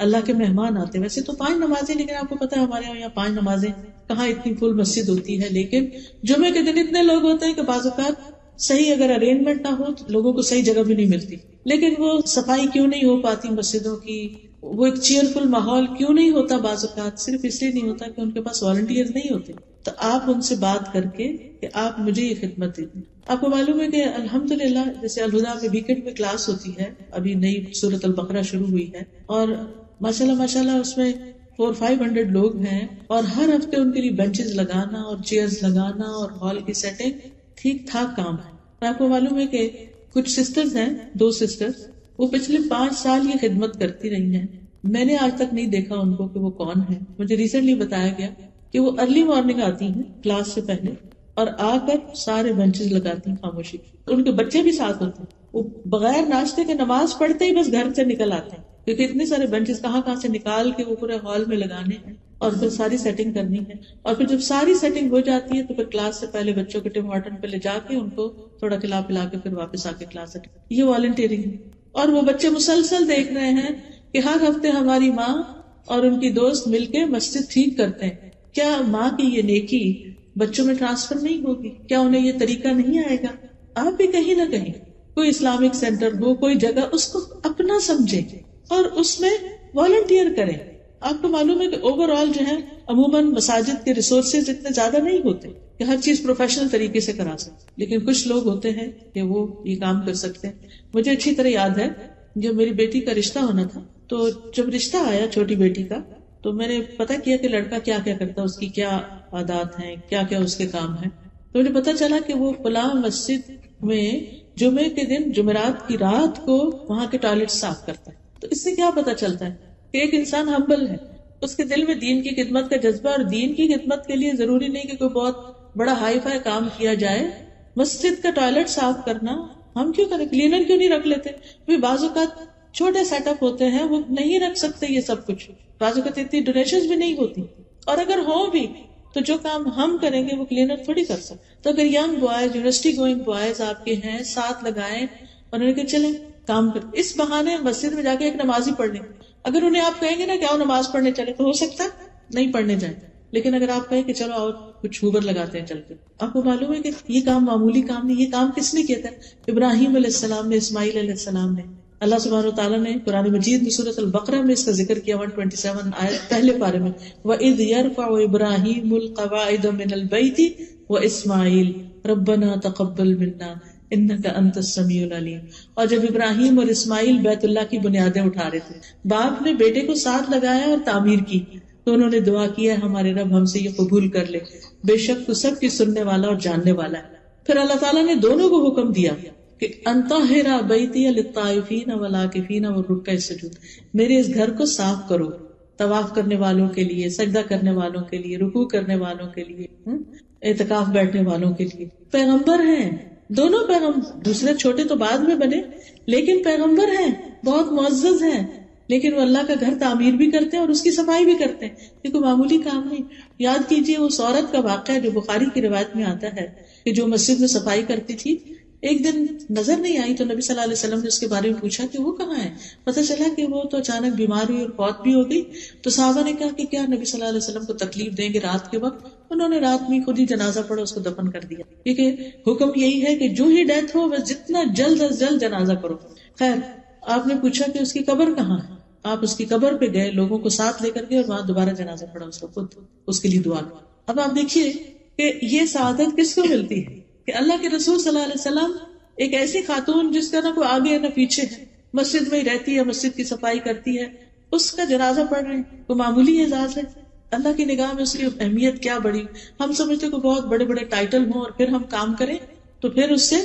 [SPEAKER 1] اللہ کے مہمان آتے ہیں. ویسے تو 5 نمازیں، لیکن آپ کو پتا ہے ہمارے یہاں 5 نمازیں کہاں اتنی فل مسجد ہوتی ہے. لیکن جمعے کے دن اتنے لوگ ہوتے ہیں کہ بعض اوقات صحیح اگر ارینجمنٹ نہ ہو تو لوگوں کو صحیح جگہ بھی نہیں ملتی. لیکن وہ صفائی کیوں نہیں ہو پاتی مسجدوں کی، وہ ایک چیئرفل ماحول کیوں نہیں ہوتا بعض اوقات؟ صرف اس لیے نہیں ہوتا کہ ان کے پاس والنٹیئر نہیں ہوتے. تو آپ ان سے بات کر کے کہ آپ مجھے یہ خدمت دیتے. آپ کو معلوم ہے کہ الحمدللہ جیسے الہدا میں ویکینڈ میں کلاس ہوتی ہے، ابھی نئی سورۃ البقرہ شروع ہوئی ہے، اور ماشاءاللہ اس میں 400-500 لوگ ہیں، اور ہر ہفتے ان کے لیے بینچز لگانا اور چیئرز لگانا اور ہال کی سیٹنگ ٹھیک ٹھاک کام ہے. آپ کو معلوم ہے کہ کچھ سسٹرز ہیں، 2 سسٹرز، وہ پچھلے 5 سال یہ خدمت کرتی رہی ہیں. میں نے آج تک نہیں دیکھا ان کو کہ وہ کون ہے. مجھے ریسنٹلی بتایا گیا کہ وہ ارلی مارننگ آتی ہیں کلاس سے پہلے اور آ کر سارے بینچز لگاتی ہیں خاموشی. ان کے بچے بھی ساتھ ہوتے ہیں. وہ بغیر ناشتے کے نماز پڑھتے ہی بس گھر سے نکل آتے ہیں، کیونکہ اتنے سارے بینچز کہاں سے نکال کے وہ پورے ہال میں لگانے ہیں اور پھر ساری سیٹنگ کرنی ہے. اور پھر جب ساری سیٹنگ ہو جاتی ہے تو پھر کلاس سے پہلے بچوں کو ٹم ہارٹن پہ لے جا کے ان کو تھوڑا کھلا پلا کے پھر واپس آ کے کلاس اٹینڈ. یہ والنٹیئرنگ ہے. اور وہ بچے مسلسل دیکھ رہے ہیں کہ ہر ہفتے ہماری ماں اور ان کی دوست مل کے مسجد ٹھیک کرتے ہیں. کیا ماں کی یہ نیکی بچوں میں ٹرانسفر نہیں ہوگی؟ کیا انہیں یہ طریقہ نہیں آئے گا؟ آپ بھی کہیں نہ کہیں کوئی اسلامک سینٹر ہو، کوئی جگہ، اس کو اپنا سمجھیں اور اس میں والنٹیئر کریں. آپ کو معلوم ہے کہ اوور آل جو ہے عموماً مساجد کے ریسورسز اتنے زیادہ نہیں ہوتے کہ ہر چیز پروفیشنل طریقے سے کرا سکتے، لیکن کچھ لوگ ہوتے ہیں کہ وہ یہ کام کر سکتے ہیں. مجھے اچھی طرح یاد ہے جب میری بیٹی کا رشتہ ہونا تھا، تو جب رشتہ آیا چھوٹی بیٹی کا، تو میں نے پتہ کیا کہ لڑکا کیا کیا کرتا ہے، اس کی کیا عادات ہیں، کیا کیا اس کے کام ہیں. تو مجھے پتہ چلا کہ وہ فلاں مسجد میں جمعے کے دن جمعرات کی رات کو وہاں کے ٹوائلٹ صاف کرتا ہے. تو اس سے کیا پتہ چلتا ہے کہ ایک انسان ہمبل ہے، اس کے دل میں دین کی خدمت کا جذبہ، اور دین کی خدمت کے لیے ضروری نہیں کہ کوئی بہت بڑا ہائی فائی کام کیا جائے. مسجد کا ٹوائلٹ صاف کرنا ہم کیوں کریں؟ کلینر کیوں نہیں رکھ لیتے؟ بعض اوقات چھوٹے سیٹ اپ ہوتے ہیں، وہ نہیں رکھ سکتے یہ سب کچھ. بعض اوقات اتنی ڈونیشنز بھی نہیں ہوتی، اور اگر ہو بھی تو جو کام ہم کریں گے وہ کلینر تھوڑی کر سکتے. تو اگر young boys, university going boys آپ کے ہیں، ساتھ لگائیں اور انہیں کہ چلیں کام کریں. اس بہانے مسجد میں جا کے ایک نماز ہی پڑھ لیں. اگر انہیں آپ کہیں گے نا کہ آؤ نماز پڑھنے چلے، تو ہو سکتا ہے نہیں پڑھنے جائیں. لیکن اگر آپ کہیں کہ چلو آؤ کچھ ہوبر لگاتے ہیں چل کے، آپ کو معلوم ہے کہ یہ کام معمولی کام نہیں. یہ کام کس نے کیا تھا؟ ابراہیم علیہ السلام نے، اسماعیل علیہ السلام نے. اللہ سبحانہ وتعالیٰ نے قرآن مجید میں سورۃ البقرہ میں اس کا ذکر کیا 127 آیت پہلے پارے میں، وَإِذْ يَرْفَعُ إِبْرَاهِيمُ الْقَوَاعِدَ مِنَ الْبَيْتِ وَإِسْمَاعِيلُ رَبَّنَا تَقَبَّلْ مِنَّا إِنَّكَ أَنْتَ السَّمِيعُ الْعَلِيمُ. اور جب ابراہیم اور اسماعیل بیت اللہ کی بنیادیں اٹھا رہے تھے، باپ نے بیٹے کو ساتھ لگایا اور تعمیر کی، تو انہوں نے دعا کیا ہمارے رب ہم سے یہ قبول کر لے، بے شک تو سب کی سننے والا اور جاننے والا ہے. پھر اللہ تعالیٰ نے دونوں کو حکم دیا کہ انطہر بیتی للطائفین والعاکفین والرکع السجود، میرے اس گھر کو صاف کرو طواف کرنے والوں کے لیے، سجدہ کرنے والوں کے لیے، رکوع کرنے والوں کے لیے، اعتکاف بیٹھنے والوں کے لیے. پیغمبر ہیں دونوں، پیغمبر دوسرے چھوٹے تو بعد میں بنے، لیکن پیغمبر ہیں، بہت معزز ہیں، لیکن وہ اللہ کا گھر تعمیر بھی کرتے ہیں اور اس کی صفائی بھی کرتے ہیں. یہ کوئی معمولی کام نہیں. یاد کیجئے اس عورت کا واقعہ جو بخاری کی روایت میں آتا ہے کہ جو مسجد میں صفائی کرتی تھی، ایک دن نظر نہیں آئی تو نبی صلی اللہ علیہ وسلم نے اس کے بارے میں پوچھا کہ وہ کہاں ہے. پتہ چلا کہ وہ تو اچانک بیمار ہوئی اور فوت بھی ہو گئی. تو صحابہ نے کہا کہ کیا نبی صلی اللہ علیہ وسلم کو تکلیف دیں گے رات کے وقت؟ انہوں نے رات میں خود ہی جنازہ پڑھا، اس کو دفن کر دیا، کیونکہ حکم یہی ہے کہ جو ہی ڈیتھ ہو بس جتنا جلد از جلد جنازہ کرو۔ خیر، آپ نے پوچھا کہ اس کی قبر کہاں ہے، آپ اس کی قبر پہ گئے، لوگوں کو ساتھ لے کر گئے اور وہاں دوبارہ جنازہ پڑھا اس کو، خود اس کے لیے دعا کی۔ اب آپ دیکھیے کہ یہ سعادت کس کو ملتی ہے کہ اللہ کے رسول صلی اللہ علیہ وسلم ایک ایسی خاتون جس کا نہ کوئی آگے ہے نہ پیچھے ہے، مسجد میں ہی رہتی ہے، مسجد کی صفائی کرتی ہے، اس کا جنازہ پڑھ رہے ہیں، کوئی معمولی اعزاز ہے؟ اللہ کی نگاہ میں اس کی اہمیت کیا بڑی۔ ہم سمجھتے کہ بہت بڑے بڑے ٹائٹل ہوں اور پھر ہم کام کریں تو پھر اس سے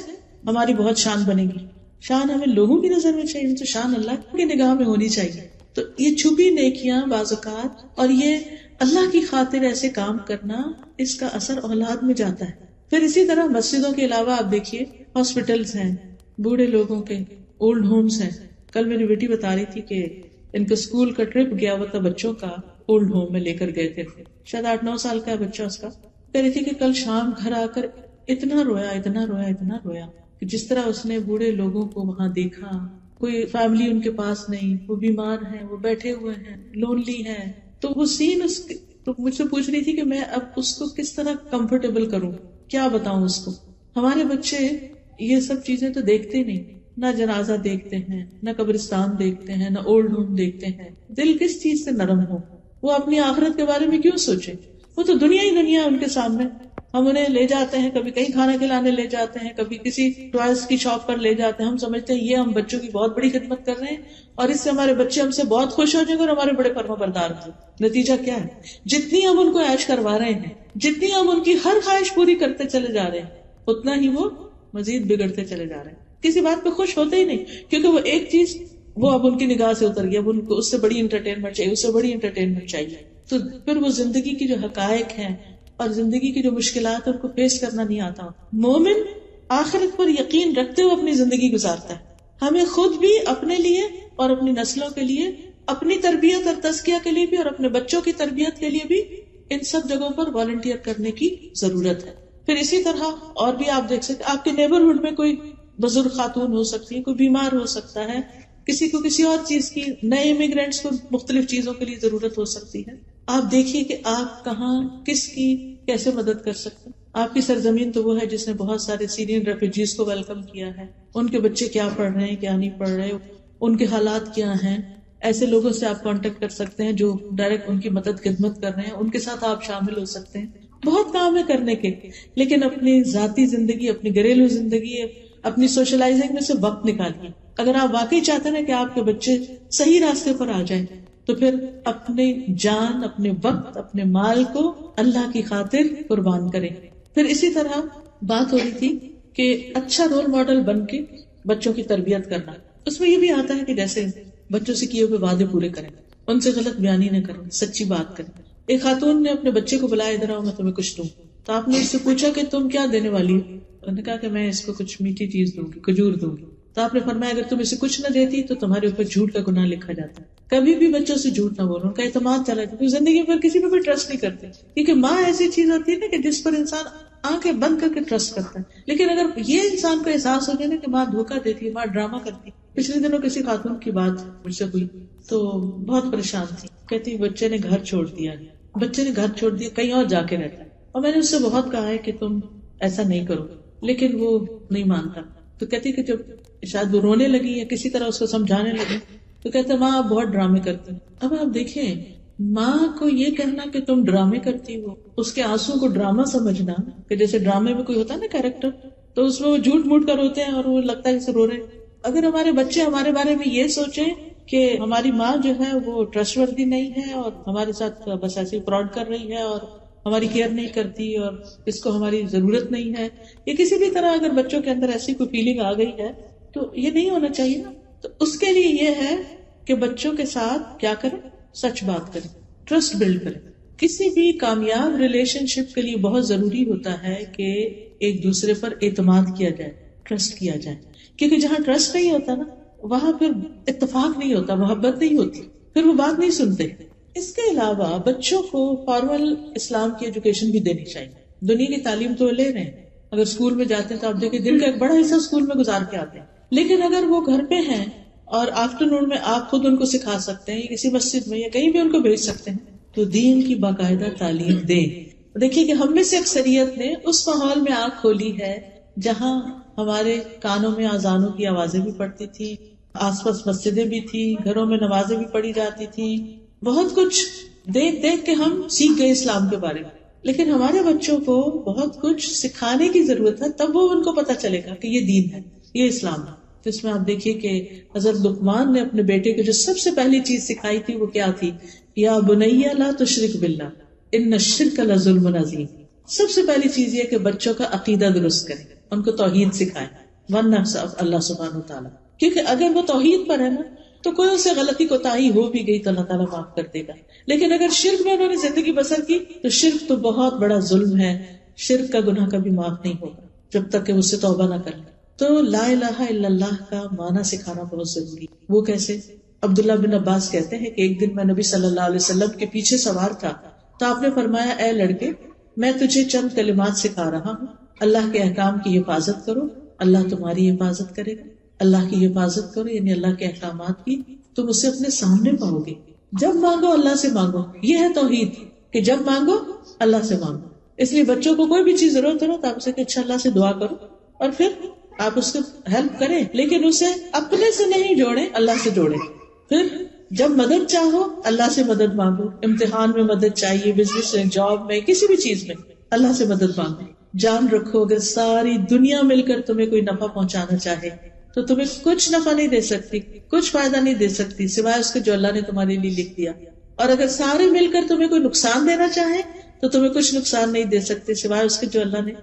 [SPEAKER 1] ہماری بہت شان بنے گی۔ شان ہمیں لوگوں کی نظر میں چاہیے تو شان اللہ کی نگاہ میں ہونی چاہیے۔ تو یہ چھپی نیکیاں بعض اوقات اور یہ اللہ کی خاطر ایسے کام کرنا، اس کا اثر اولاد میں جاتا ہے۔ پھر اسی طرح مسجدوں کے علاوہ آپ دیکھیے ہاسپٹلز ہیں، بوڑھے لوگوں کے اولڈ ہومز ہیں۔ کل میری بیٹی بتا رہی تھی کہ ان کا اسکول کا ٹرپ گیا ہوا تھا بچوں کا، اولڈ ہوم میں لے کر گئے تھے، شاید 8-9 سال کا ہے بچہ اس کا۔ کہہ رہی تھی کہ کل شام گھر آ کر اتنا رویا اتنا رویا اتنا رویا کہ جس طرح اس نے بوڑھے لوگوں کو وہاں دیکھا، کوئی فیملی ان کے پاس نہیں، وہ بیمار ہیں، وہ بیٹھے ہوئے ہیں، لونلی ہیں، تو وہ سین تو مجھ سے پوچھ رہی تھی کہ میں اب اس کو کس طرح کمفرٹیبل کروں، کیا بتاؤں اس کو۔ ہمارے بچے یہ سب چیزیں تو دیکھتے نہیں، نہ جنازہ دیکھتے ہیں، نہ قبرستان دیکھتے ہیں، نہ اولڈ ہوم دیکھتے ہیں۔ دل کس چیز سے نرم ہو؟ وہ اپنی آخرت کے بارے میں کیوں سوچے؟ وہ تو دنیا ہی دنیا ان کے سامنے۔ ہم انہیں لے جاتے ہیں، کبھی کہیں کھانا کھلانے لے جاتے ہیں، کبھی کسی ٹوائز کی شاپ پر لے جاتے ہیں، ہم سمجھتے ہیں یہ ہم بچوں کی بہت بڑی خدمت کر رہے ہیں اور اس سے ہمارے بچے ہم سے بہت خوش ہو جائیں گے اور ہمارے بڑے فرما بردار ہوں۔ نتیجہ کیا ہے؟ جتنی ہم ان کو عیش کروا رہے ہیں، جتنی ہم ان کی ہر خواہش پوری کرتے چلے جا رہے ہیں، اتنا ہی وہ مزید بگڑتے چلے جا رہے ہیں، کسی بات پہ خوش ہوتے ہی نہیں، کیونکہ وہ ایک چیز وہ اب ان کی نگاہ سے اتر گیا، اب ان کو اس سے بڑی انٹرٹینمنٹ چاہیے، اس سے بڑی انٹرٹینمنٹ چاہیے۔ تو پھر وہ زندگی کی جو حقائق ہیں اور زندگی کی جو مشکلات ان کو فیس کرنا نہیں آتا۔ مومن آخرت پر یقین رکھتے ہوئے اپنی زندگی گزارتا ہے۔ ہمیں خود بھی اپنے لیے اور اپنی نسلوں کے لیے، اپنی تربیت اور تزکیہ کے لیے بھی اور اپنے بچوں کی تربیت کے لیے بھی ان سب جگہوں پر والنٹیئر کرنے کی ضرورت ہے۔ پھر اسی طرح اور بھی آپ دیکھ سکتے، آپ کے نیبرہڈ میں کوئی بزرگ خاتون ہو سکتی ہے، کوئی بیمار ہو سکتا ہے، کسی کو کسی اور چیز کی، نئے امیگرینٹس کو مختلف چیزوں کے لیے ضرورت ہو سکتی ہے۔ آپ دیکھیے کہ آپ کہاں کس کی کیسے مدد کر سکتے ہیں۔ آپ کی سرزمین تو وہ ہے جس نے بہت سارے سیرین ریفیوجیز کو ویلکم کیا ہے، ان کے بچے کیا پڑھ رہے ہیں کیا نہیں پڑھ رہے، ان کے حالات کیا ہیں، ایسے لوگوں سے آپ کانٹیکٹ کر سکتے ہیں جو ڈائریکٹ ان کی مدد خدمت کر رہے ہیں، ان کے ساتھ آپ شامل ہو سکتے ہیں۔ بہت کام ہے کرنے کے، لیکن اپنی ذاتی زندگی، اپنی گھریلو زندگی، اپنی سوشلائزنگ میں سے وقت نکالیے۔ اگر آپ واقعی چاہتے ہیں کہ آپ کے بچے صحیح راستے پر آ جائیں تو پھر اپنے جان، اپنے وقت، اپنے مال کو اللہ کی خاطر قربان کریں۔ پھر اسی طرح بات ہو رہی تھی کہ اچھا رول ماڈل بن کے بچوں کی تربیت کرنا، اس میں یہ بھی آتا ہے کہ جیسے بچوں سے کیے ہوئے وعدے پورے کریں، ان سے غلط بیانی نہ کریں، سچی بات کریں۔ ایک خاتون نے اپنے بچے کو بلایا، ادھر آؤ میں تمہیں کچھ دوں، تو آپ نے اس سے پوچھا کہ تم کیا دینے والی ہو؟ انہوں نے کہا کہ میں اس کو کچھ میٹھی چیز دوں گی، کھجور دوں گی۔ تو آپ نے فرمایا اگر تم اسے کچھ نہ دیتی تو تمہارے اوپر جھوٹ کا گناہ لکھا جاتا ہے۔ کبھی بھی بچوں سے جھوٹ نہ بولو، ان کا اعتماد چلا جائے، زندگی میں کسی پہ بھی ٹرسٹ نہیں کرتے، کیونکہ ماں ایسی چیز ہوتی ہے نا کہ جس پر انسان آنکھیں بند کر کے ٹرسٹ کرتا ہے۔ لیکن اگر یہ انسان کو احساس ہو جائے نا کہ ماں دھوکہ دیتی ہے، ماں ڈرامہ کرتی ہے۔ پچھلے دنوں کسی خاتون کی بات مجھ سے ہوئی تو بہت پریشان تھی، کہتی بچے نے گھر چھوڑ دیا، کہیں اور جا کے رہتا ہے، اور میں نے اس سے بہت کہا ہے کہ تم ایسا نہیں کرو، لیکن وہ نہیں مانتا۔ تو کہتی کہ جب شاید وہ رونے لگی یا کسی طرح اس کو سمجھانے لگی تو کہتے ماں آپ بہت ڈرامے کرتی ہیں۔ اب آپ دیکھیں، ماں کو یہ کہنا کہ تم ڈرامے کرتی ہو، اس کے آنسو کو ڈرامہ سمجھنا، کہ جیسے ڈرامے میں کوئی ہوتا ہے نا کیریکٹر، تو اس میں وہ جھوٹ موٹ کر روتے ہیں اور وہ لگتا ہے جیسے رو رہے۔ اگر ہمارے بچے ہمارے بارے میں یہ سوچیں کہ ہماری ماں جو ہے وہ ٹرسٹ وردی نہیں ہے اور ہمارے ساتھ بس ایسے فراڈ کر رہی ہے اور ہماری کیئر نہیں کرتی اور اس کو ہماری ضرورت نہیں ہے، یا کسی بھی طرح اگر بچوں کے اندر ایسی کوئی فیلنگ آ گئی ہے تو یہ نہیں ہونا چاہیے نا۔ تو اس کے لیے یہ ہے کہ بچوں کے ساتھ کیا کریں، سچ بات کریں، ٹرسٹ بلڈ کریں۔ کسی بھی کامیاب ریلیشن شپ کے لیے بہت ضروری ہوتا ہے کہ ایک دوسرے پر اعتماد کیا جائے، ٹرسٹ کیا جائے، کیونکہ جہاں ٹرسٹ نہیں ہوتا نا وہاں پھر اتفاق نہیں ہوتا، محبت نہیں ہوتی، پھر وہ بات نہیں سنتے۔ اس کے علاوہ بچوں کو فارمل اسلام کی ایجوکیشن بھی دینی چاہیے۔ دنیا کی تعلیم تو لے رہے ہیں، اگر اسکول میں جاتے ہیں تو آپ دیکھیں دن کا ایک بڑا حصہ اسکول میں گزار کے آتے ہیں، لیکن اگر وہ گھر پہ ہیں اور آفٹرنون میں آپ خود ان کو سکھا سکتے ہیں، یا کسی مسجد میں یا کہیں بھی ان کو بھیج سکتے ہیں، تو دین کی باقاعدہ تعلیم دیں۔ دیکھیے کہ ہم میں سے اکثریت نے اس ماحول میں آنکھ کھولی ہے جہاں ہمارے کانوں میں اذانوں کی آوازیں بھی پڑتی تھی، آس پاس مسجدیں بھی تھی، گھروں میں نمازیں بھی پڑھی جاتی تھی، بہت کچھ دیکھ دیکھ کے ہم سیکھ گئے اسلام کے بارے میں. لیکن ہمارے بچوں کو بہت کچھ سکھانے کی ضرورت ہے، تب وہ ان کو پتا چلے گا کہ یہ دین ہے، یہ اسلام ہے. تو اس میں آپ دیکھیے کہ حضرت لقمان نے اپنے بیٹے کو جو سب سے پہلی چیز سکھائی تھی وہ کیا تھی؟ یا بنی لا تشرک باللہ ان الشرک لظلم عظیم. سب سے پہلی چیز یہ کہ بچوں کا عقیدہ درست کریں، ان کو توحید سکھائیں، ون نفس اللہ سبحانہ وتعالی. کیونکہ اگر وہ توحید پر ہے نا تو کوئی اسے غلطی کوتاہی ہو بھی گئی تو اللہ تعالیٰ معاف کر دے گا. لیکن اگر شرک میں انہوں نے زندگی بسر کی تو شرک تو بہت بڑا ظلم ہے، شرک کا گناہ کبھی معاف نہیں ہوگا جب تک کہ اس سے توبہ نہ کر لے. تو لا الہ الا اللہ کا معنی سکھانا بہت ضروری. وہ کیسے؟ عبداللہ بن عباس کہتے ہیں کہ ایک دن میں نبی صلی اللہ علیہ وسلم کے پیچھے سوار تھا تو آپ نے فرمایا، اے لڑکے، میں تجھے چند کلمات سکھا رہا ہوں، اللہ کے احکام کی حفاظت کرو، اللہ تمہاری حفاظت کرے گا. اللہ کی حفاظت کرو یعنی اللہ کے احکامات کی، تم اسے اپنے سامنے پاؤ گے. جب مانگو اللہ سے مانگو، یہ ہے توحید کہ جب مانگو اللہ سے مانگو. اس لیے بچوں کو کوئی بھی چیز ضرورت ہو تو آپ اسے کہ اچھا اللہ سے دعا کرو اور پھر آپ اس کو ہیلپ کریں، لیکن اسے اپنے سے نہیں جوڑیں، اللہ سے جوڑیں. پھر جب مدد چاہو اللہ سے مدد مانگو، امتحان میں مدد چاہیے، بزنس میں، جاب میں، کسی بھی چیز میں اللہ سے مدد مانگو. جان رکھو اگر ساری دنیا مل کر تمہیں کوئی نفع پہنچانا چاہے تو تمہیں کچھ نفع نہیں دے سکتی، کچھ فائدہ نہیں دے سکتی سوائے اس کے جو اللہ نے تمہارے لیے لکھ دیا. اور اگر سارے مل کر تمہیں کوئی نقصان دینا چاہے تو تمہیں کچھ نقصان نہیں دے سکتے سوائے اس کے جو اللہ نے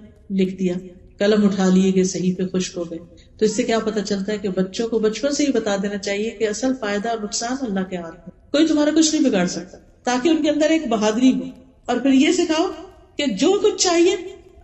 [SPEAKER 1] لکھ دیا. قلم اٹھا لیے گئے، صحیح پہ خشک ہو گئے. تو اس سے کیا پتا چلتا ہے کہ بچوں کو بچپن سے ہی بتا دینا چاہیے کہ اصل فائدہ اور نقصان اللہ کے ہاتھ میں، کوئی تمہارا کچھ نہیں بگاڑ سکتا، تاکہ ان کے اندر ایک بہادری ہو. اور پھر یہ سکھاؤ کہ جو کچھ چاہیے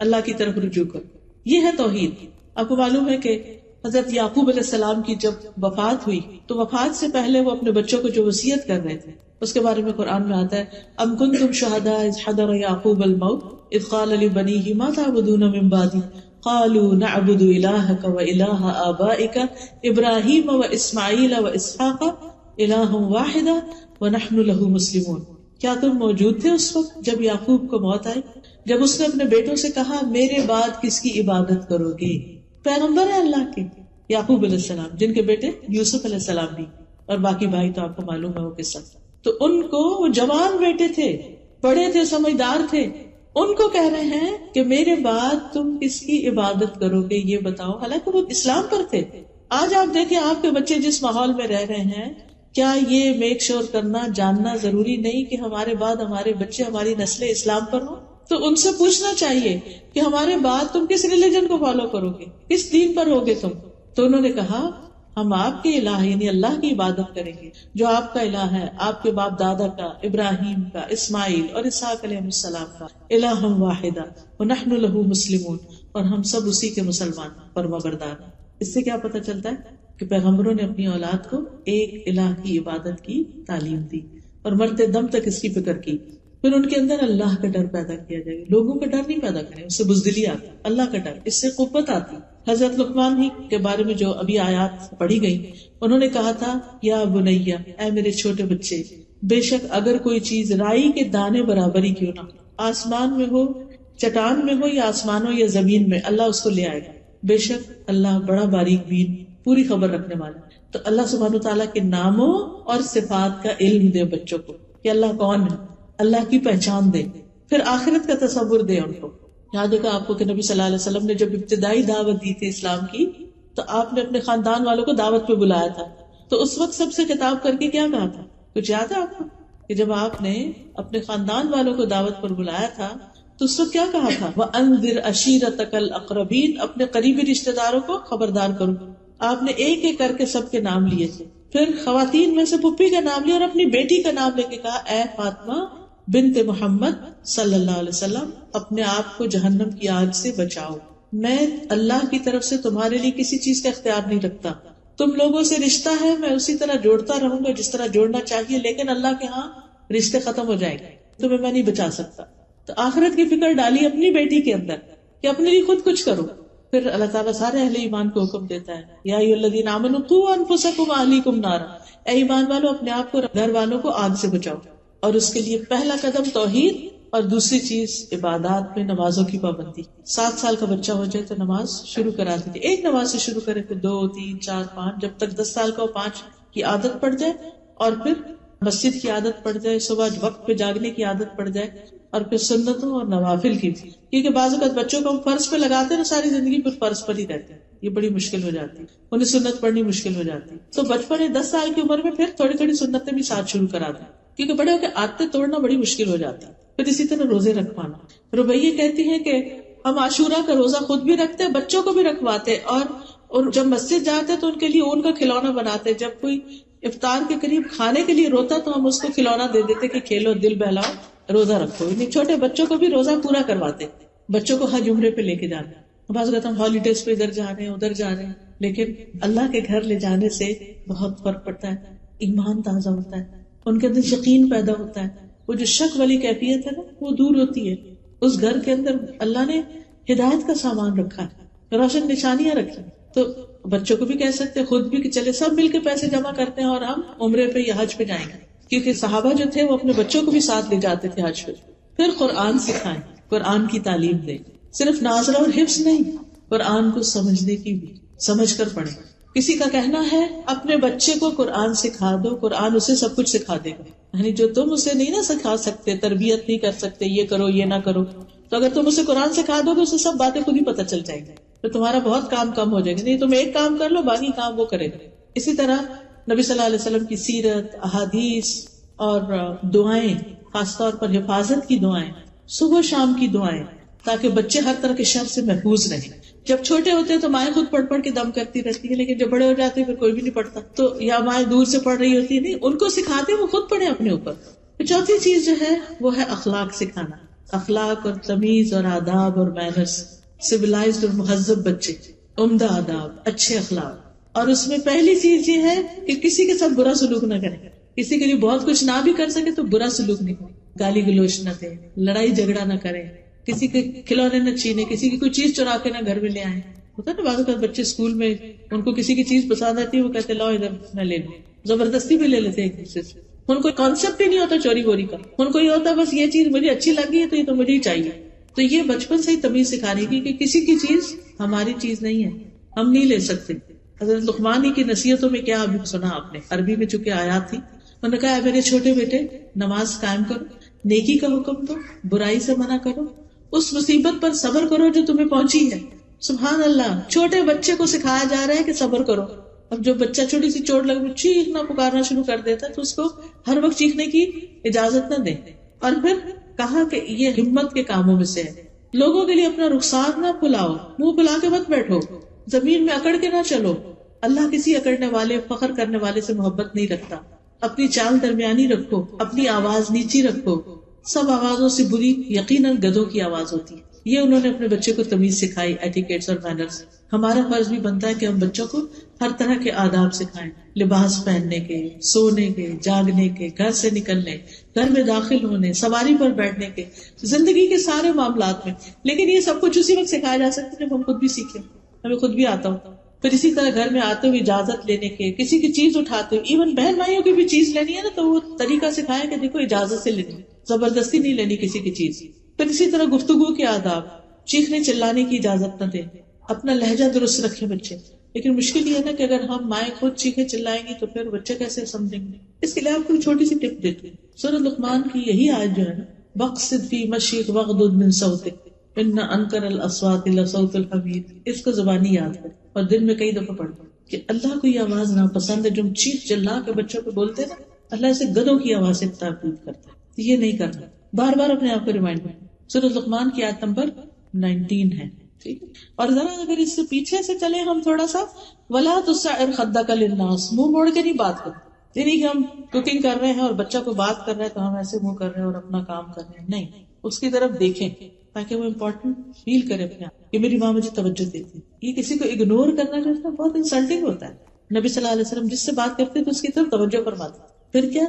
[SPEAKER 1] اللہ کی طرف رجوع کرو. یہ ہے توحید. آپ کو معلوم ہے کہ حضرت یعقوب علیہ السلام کی جب وفات ہوئی تو وفات سے پہلے وہ اپنے بچوں کو جو وصیت کر رہے تھے اس کے بارے میں قرآن میں آتا ہے، ام کنتم شہداء اذ حضر یعقوب الموت اذ قال لبنیہ ما تعبدون من بعدی قالوا نعبد الہک والہ آبائک ابراہیم واسماعیل واسحاق الہ واحدا ونحن لہ مسلمون. کیا تم موجود تھے اس وقت جب یعقوب کو موت آئی، جب اس نے اپنے بیٹوں سے کہا میرے بعد کس کی عبادت کرو گے؟ پیغمبر ہے اللہ کے یعقوب علیہ السلام، جن کے بیٹے یوسف علیہ السلام بھی، اور باقی بھائی تو آپ کو معلوم ہے وہ قصہ. تو ان کو وہ جوان بیٹے تھے، بڑے تھے، سمجھدار تھے، ان کو کہہ رہے ہیں کہ میرے بعد تم کس کی عبادت کرو گے یہ بتاؤ. حالانکہ وہ اسلام پر تھے. آج آپ دیکھیں آپ کے بچے جس ماحول میں رہ رہے ہیں، کیا یہ میک شور کرنا، جاننا ضروری نہیں کہ ہمارے بعد ہمارے بچے، ہماری نسلیں اسلام پر ہوں؟ تو ان سے پوچھنا چاہیے کہ ہمارے بعد تم کس ریلیجن کو فالو کرو گے، کس دین پر ہوگے تم؟ تو انہوں نے کہا ہم آپ کے الہ یعنی اللہ کی عبادت کریں گے جو آپ کا الہ ہے، آپ کے باپ دادا کا، ابراہیم کا، اسماعیل اور اسحاق علیہ السلام کا، الہ واحدہ ونحن لہ مسلمون، اور ہم سب اسی کے مسلمان فرما بردار ہیں. اس سے کیا پتہ چلتا ہے کہ پیغمبروں نے اپنی اولاد کو ایک الہ کی عبادت کی تعلیم دی اور مرتے دم تک اس کی فکر کی. پھر ان کے اندر اللہ کا ڈر پیدا کیا جائے گا. لوگوں کا ڈر نہیں پیدا کریں، اس سے بزدلی آتی، اللہ کا ڈر، اس سے قوت آتی. حضرت لقمان ہی کے بارے میں جو ابھی آیات پڑھی گئی، انہوں نے کہا تھا یا بنیا، اے میرے چھوٹے بچے، بے شک اگر کوئی چیز رائی کے دانے برابر ہی کیوں نہ ہو، آسمان میں ہو، چٹان میں ہو یا آسمانوں یا زمین میں، اللہ اس کو لے آئے گا. بے شک اللہ بڑا باریک بین، پوری خبر رکھنے والا. تو اللہ سبحانہ تعالیٰ کے ناموں اور صفات کا علم دے بچوں کو کہ اللہ کون ہے، اللہ کی پہچان دے. پھر آخرت کا تصور دے ان کو. یاد ہوگا آپ کو کہ نبی صلی اللہ علیہ وسلم نے جب ابتدائی دعوت دی تھی اسلام کی تو آپ نے اپنے خاندان والوں کو دعوت پہ بلایا تھا. تو اس وقت سب سے خطاب کر کے کیا کہا تھا؟ کچھ یاد ہے آپ کو کہ جب آپ نے اپنے خاندان والوں کو دعوت پر بلایا تھا تو اس وقت کیا کہا تھا؟ وَأَنذِرْ عَشِيرَتَكَ الْأَقْرَبِينَ، اپنے قریبی رشتے داروں کو خبردار کرو. آپ نے ایک ایک کر کے سب کے نام لیے تھے. پھر خواتین میں سے پھپھی کا نام لیا اور اپنی بیٹی کا نام لے کے کہا اے فاطمہ بنت محمد صلی اللہ علیہ وسلم، اپنے آپ کو جہنم کی آگ سے بچاؤ. میں اللہ کی طرف سے تمہارے لیے کسی چیز کا اختیار نہیں رکھتا. تم لوگوں سے رشتہ ہے، میں اسی طرح جوڑتا رہوں گا جس طرح جوڑنا چاہیے، لیکن اللہ کے ہاں رشتے ختم ہو جائیں گے، تمہیں میں نہیں بچا سکتا. تو آخرت کی فکر ڈالی اپنی بیٹی کے اندر کہ اپنے لیے خود کچھ کرو. پھر اللہ تعالیٰ سارے اہل ایمان کو حکم دیتا ہے یا ایھا الذین آمنوا قوا انفسکم واہلیکم نارا، اے ایمان والو اپنے آپ کو، گھر والوں کو آگ سے بچاؤ. اور اس کے لیے پہلا قدم توحید اور دوسری چیز عبادات میں نمازوں کی پابندی. 7 سال کا بچہ ہو جائے تو نماز شروع کراتی تھی. ایک نماز سے شروع کرے پھر 2 3 4 5 جب تک 10 سال کا ہو 5 کی عادت پڑ جائے اور پھر مسجد کی عادت پڑ جائے, صبح وقت پہ جاگنے کی عادت پڑ جائے اور پھر سنتوں اور نوافل کی. کیونکہ بعض اوقات بچوں کو ہم فرض پہ لگاتے ہیں نا ساری زندگی پھر فرض پر ہی رہتے ہیں, یہ بڑی مشکل ہو جاتی ہے, انہیں سنت پڑھنی مشکل ہو جاتی. تو بچپن میں 10 سال کی عمر میں پھر تھوڑی تھوڑی سنتیں بھی ساتھ شروع کرا دیں, کیونکہ بڑے ہو کے عادتیں توڑنا بڑی مشکل ہو جاتی. پھر اسی طرح روزے رکھوانا. ربیہ کہتی ہیں کہ ہم عاشورہ کا روزہ خود بھی رکھتے, بچوں کو بھی رکھواتے, اور جب مسجد جاتے تو ان کے لیے اون کا کھلونا بناتے. جب کوئی افطار کے قریب کھانے کے لیے روتا تو ہم اس کو کھلونا دے دیتے کہ کھیلو, دل بہلاؤ, روزہ رکھو. یعنی چھوٹے بچوں کو بھی روزہ پورا کرواتے, بچوں کو حج عمرے پہ لے کے جانا. بعض اوقات ہم ہالیڈیز پہ ادھر جا رہے ہیں ادھر جا رہے ہیں, لیکن اللہ کے گھر لے جانے سے بہت فرق پڑتا ہے. ایمان تازہ ہوتا ہے, ان کے اندر یقین پیدا ہوتا ہے, وہ جو شک والی کیفیت ہے نا وہ دور ہوتی ہے. اس گھر کے اندر اللہ نے ہدایت کا سامان رکھا ہے, روشن نشانیاں رکھی. تو بچوں کو بھی کہہ سکتے ہیں, خود بھی کہ چلے سب مل کے پیسے جمع کرتے ہیں اور ہم عمرے پہ یا حج پہ جائیں گے, کیونکہ صحابہ جو تھے وہ اپنے بچوں کو بھی ساتھ لے جاتے تھے حج پہ. پھر قرآن سکھائیں, قرآن کی تعلیم دیں, صرف ناظرہ اور حفظ نہیں, قرآن کو سمجھنے کی بھی, سمجھ کر پڑھیں. کسی کا کہنا ہے اپنے بچے کو قرآن سکھا دو, قرآن اسے سب کچھ سکھا دے گا. یعنی جو تم اسے نہیں نہ سکھا سکتے, تربیت نہیں کر سکتے, یہ کرو یہ نہ کرو, تو اگر تم اسے قرآن سکھا دو گے اسے سب باتیں خود ہی پتہ چل جائیں گی, تو تمہارا بہت کام کم ہو جائے گا. نہیں تم ایک کام کر لو, باقی کام وہ کرے گا. اسی طرح نبی صلی اللہ علیہ وسلم کی سیرت, احادیث اور دعائیں, خاص طور پر حفاظت کی دعائیں, صبح شام کی دعائیں, تاکہ بچے ہر طرح کے شر سے محفوظ رہیں. جب چھوٹے ہوتے ہیں تو مائیں خود پڑھ پڑھ کے دم کرتی رہتی ہے, لیکن جب بڑے ہو جاتے ہیں پھر کوئی بھی نہیں پڑھتا, تو یا مائیں دور سے پڑھ رہی ہوتی ہے, نہیں ان کو سکھاتے وہ خود پڑھیں اپنے اوپر. چوتھی چیز جو ہے وہ ہے اخلاق سکھانا, اخلاق اور تمیز اور آداب اور مینرز, سویلائزڈ اور مہذب بچے, عمدہ آداب, اچھے اخلاق. اور اس میں پہلی چیز یہ ہے کہ کسی کے ساتھ برا سلوک نہ کریں, کسی کے لیے بہت کچھ نہ بھی کر سکے تو برا سلوک نہیں کریں, گالی گلوچ نہ دیں, لڑائی جھگڑا نہ کریں, کسی کے کھلونے نہ چھینے, کسی کی کوئی چیز چرا کے نہ گھر میں لے آئیں. ہوتا ہے نا بعض اوقات بچے اسکول میں ان کو کسی کی چیز پسند آتی ہے, وہ کہتے لاؤ ادھر میں لے لوں, زبردستی بھی لے لیتے ایک دوسرے سے. ان کو کانسیپٹ ہی نہیں ہوتا چوری ووری کا, ان کو یہ ہوتا بس یہ چیز مجھے اچھی لگی ہے تو یہ تو مجھے ہی چاہیے. تو یہ بچپن سے ہی تمیز سکھانے کی کہ کسی کی چیز ہماری چیز نہیں ہے, ہم نہیں لے سکتے. حضرت لقمان کی نصیحتوں میں کیا ابھی سنا آپ نے, عربی میں چونکہ آیات تھی, انہوں نے کہا میرے چھوٹے بیٹے نماز قائم کرو, نیکی کا حکم دو, برائی سے منع کرو, اس مصیبت پر صبر کرو جو تمہیں پہنچی ہے. سبحان اللہ, چھوٹے بچے کو سکھایا جا رہا ہے کہ صبر کرو. اب جو بچہ چھوٹی سی چوٹ لگ چیخنا پکارنا شروع کر دیتا ہے تو اس کو ہر وقت چیخنے کی اجازت نہ دیں. اور پھر کہا کہ یہ ہمت کے کاموں میں سے ہے, لوگوں کے لیے اپنا رخسار نہ پھلاؤ, منہ پھلا کے مت بیٹھو, زمین میں اکڑ کے نہ چلو. اللہ کسی اکڑنے والے فخر کرنے والے سے محبت نہیں رکھتا. اپنی چال درمیانی رکھو, اپنی آواز نیچی رکھو, سب آوازوں سے بری یقیناً گدھوں کی آواز ہوتی ہے. یہ انہوں نے اپنے بچے کو تمیز سکھائی, ایٹیکیٹس اور مینرز. ہمارا فرض بھی بنتا ہے کہ ہم بچوں کو ہر طرح کے آداب سکھائیں, لباس پہننے کے, سونے کے, جاگنے کے, گھر سے نکلنے, گھر میں داخل ہونے, سواری پر بیٹھنے کے, زندگی کے سارے معاملات میں. لیکن یہ سب کچھ اسی وقت سکھایا جا سکتا ہے جب ہم خود بھی سیکھیں, ہمیں خود بھی آتا ہو. پھر اسی طرح گھر میں آتے ہوئے اجازت لینے کے, کسی کی چیز اٹھاتے ہوئے, ایون بہن بھائیوں کی بھی چیز لینی ہے نا تو وہ طریقہ سکھائیں کہ دیکھو اجازت سے لینی, زبردستی نہیں لینی کسی کی چیز. پھر اسی طرح گفتگو کے آداب, چیخنے چلانے کی اجازت نہ دیں, اپنا لہجہ درست رکھیں بچے. لیکن مشکل یہ ہے نا کہ اگر ہم مائیں خود چیخیں چلائیں گی تو پھر بچے کیسے سمجھیں گے. اس کے لیے آپ کو چھوٹی سی ٹپ دیتی ہوں. سورۃ لقمان کی یہی آیت جو ہے نا, وَاقْصِدْ فِي مَشْيِكَ وَاغْضُضْ مِنْ صَوْتِكَ إِنَّ أَنكَرَ الْأَصْوَاتِ لَصَوْتُ الْحَمِيرِ, اس کو زبانی یاد کر اور دن میں کئی دفعہ پڑھ کہ اللہ کو یہ آواز ناپسند ہے جو ہم چیخ چلا کے بچوں کو بولتے ہیں نا, اللہ اسے گدھوں کی آواز سے تعبیر کرتا ہے. یہ نہیں کرنا, بار بار اپنے آپ کو ریمائنڈ کرنا. سورۃ لقمان کی آیت نمبر 19 ہے. ٹھیک ہے, اور ذرا اگر اس سے پیچھے سے چلے ہم تھوڑا سا, وَلَا تُسَعِّرْ خَدَّكَ لِلنَّاسِ, منہ موڑ کے نہیں بات کرتے. یہ نہیں کہ ہم کوکنگ کر رہے ہیں اور بچہ کو بات کر رہا ہے تو ہم ایسے منہ کر رہے ہیں اور اپنا کام کر رہے ہیں. نہیں, اس کی طرف دیکھیں تاکہ وہ امپورٹنٹ فیل کرے اپنے آپ کہ میری ماں مجھے توجہ دیتی. یہ کسی کو اگنور کرنا جو ہے بہت انسلٹنگ ہوتا ہے. نبی صلی اللہ علیہ وسلم جس سے بات کرتے تو اس کی طرف توجہ فرماتے. پھر کیا,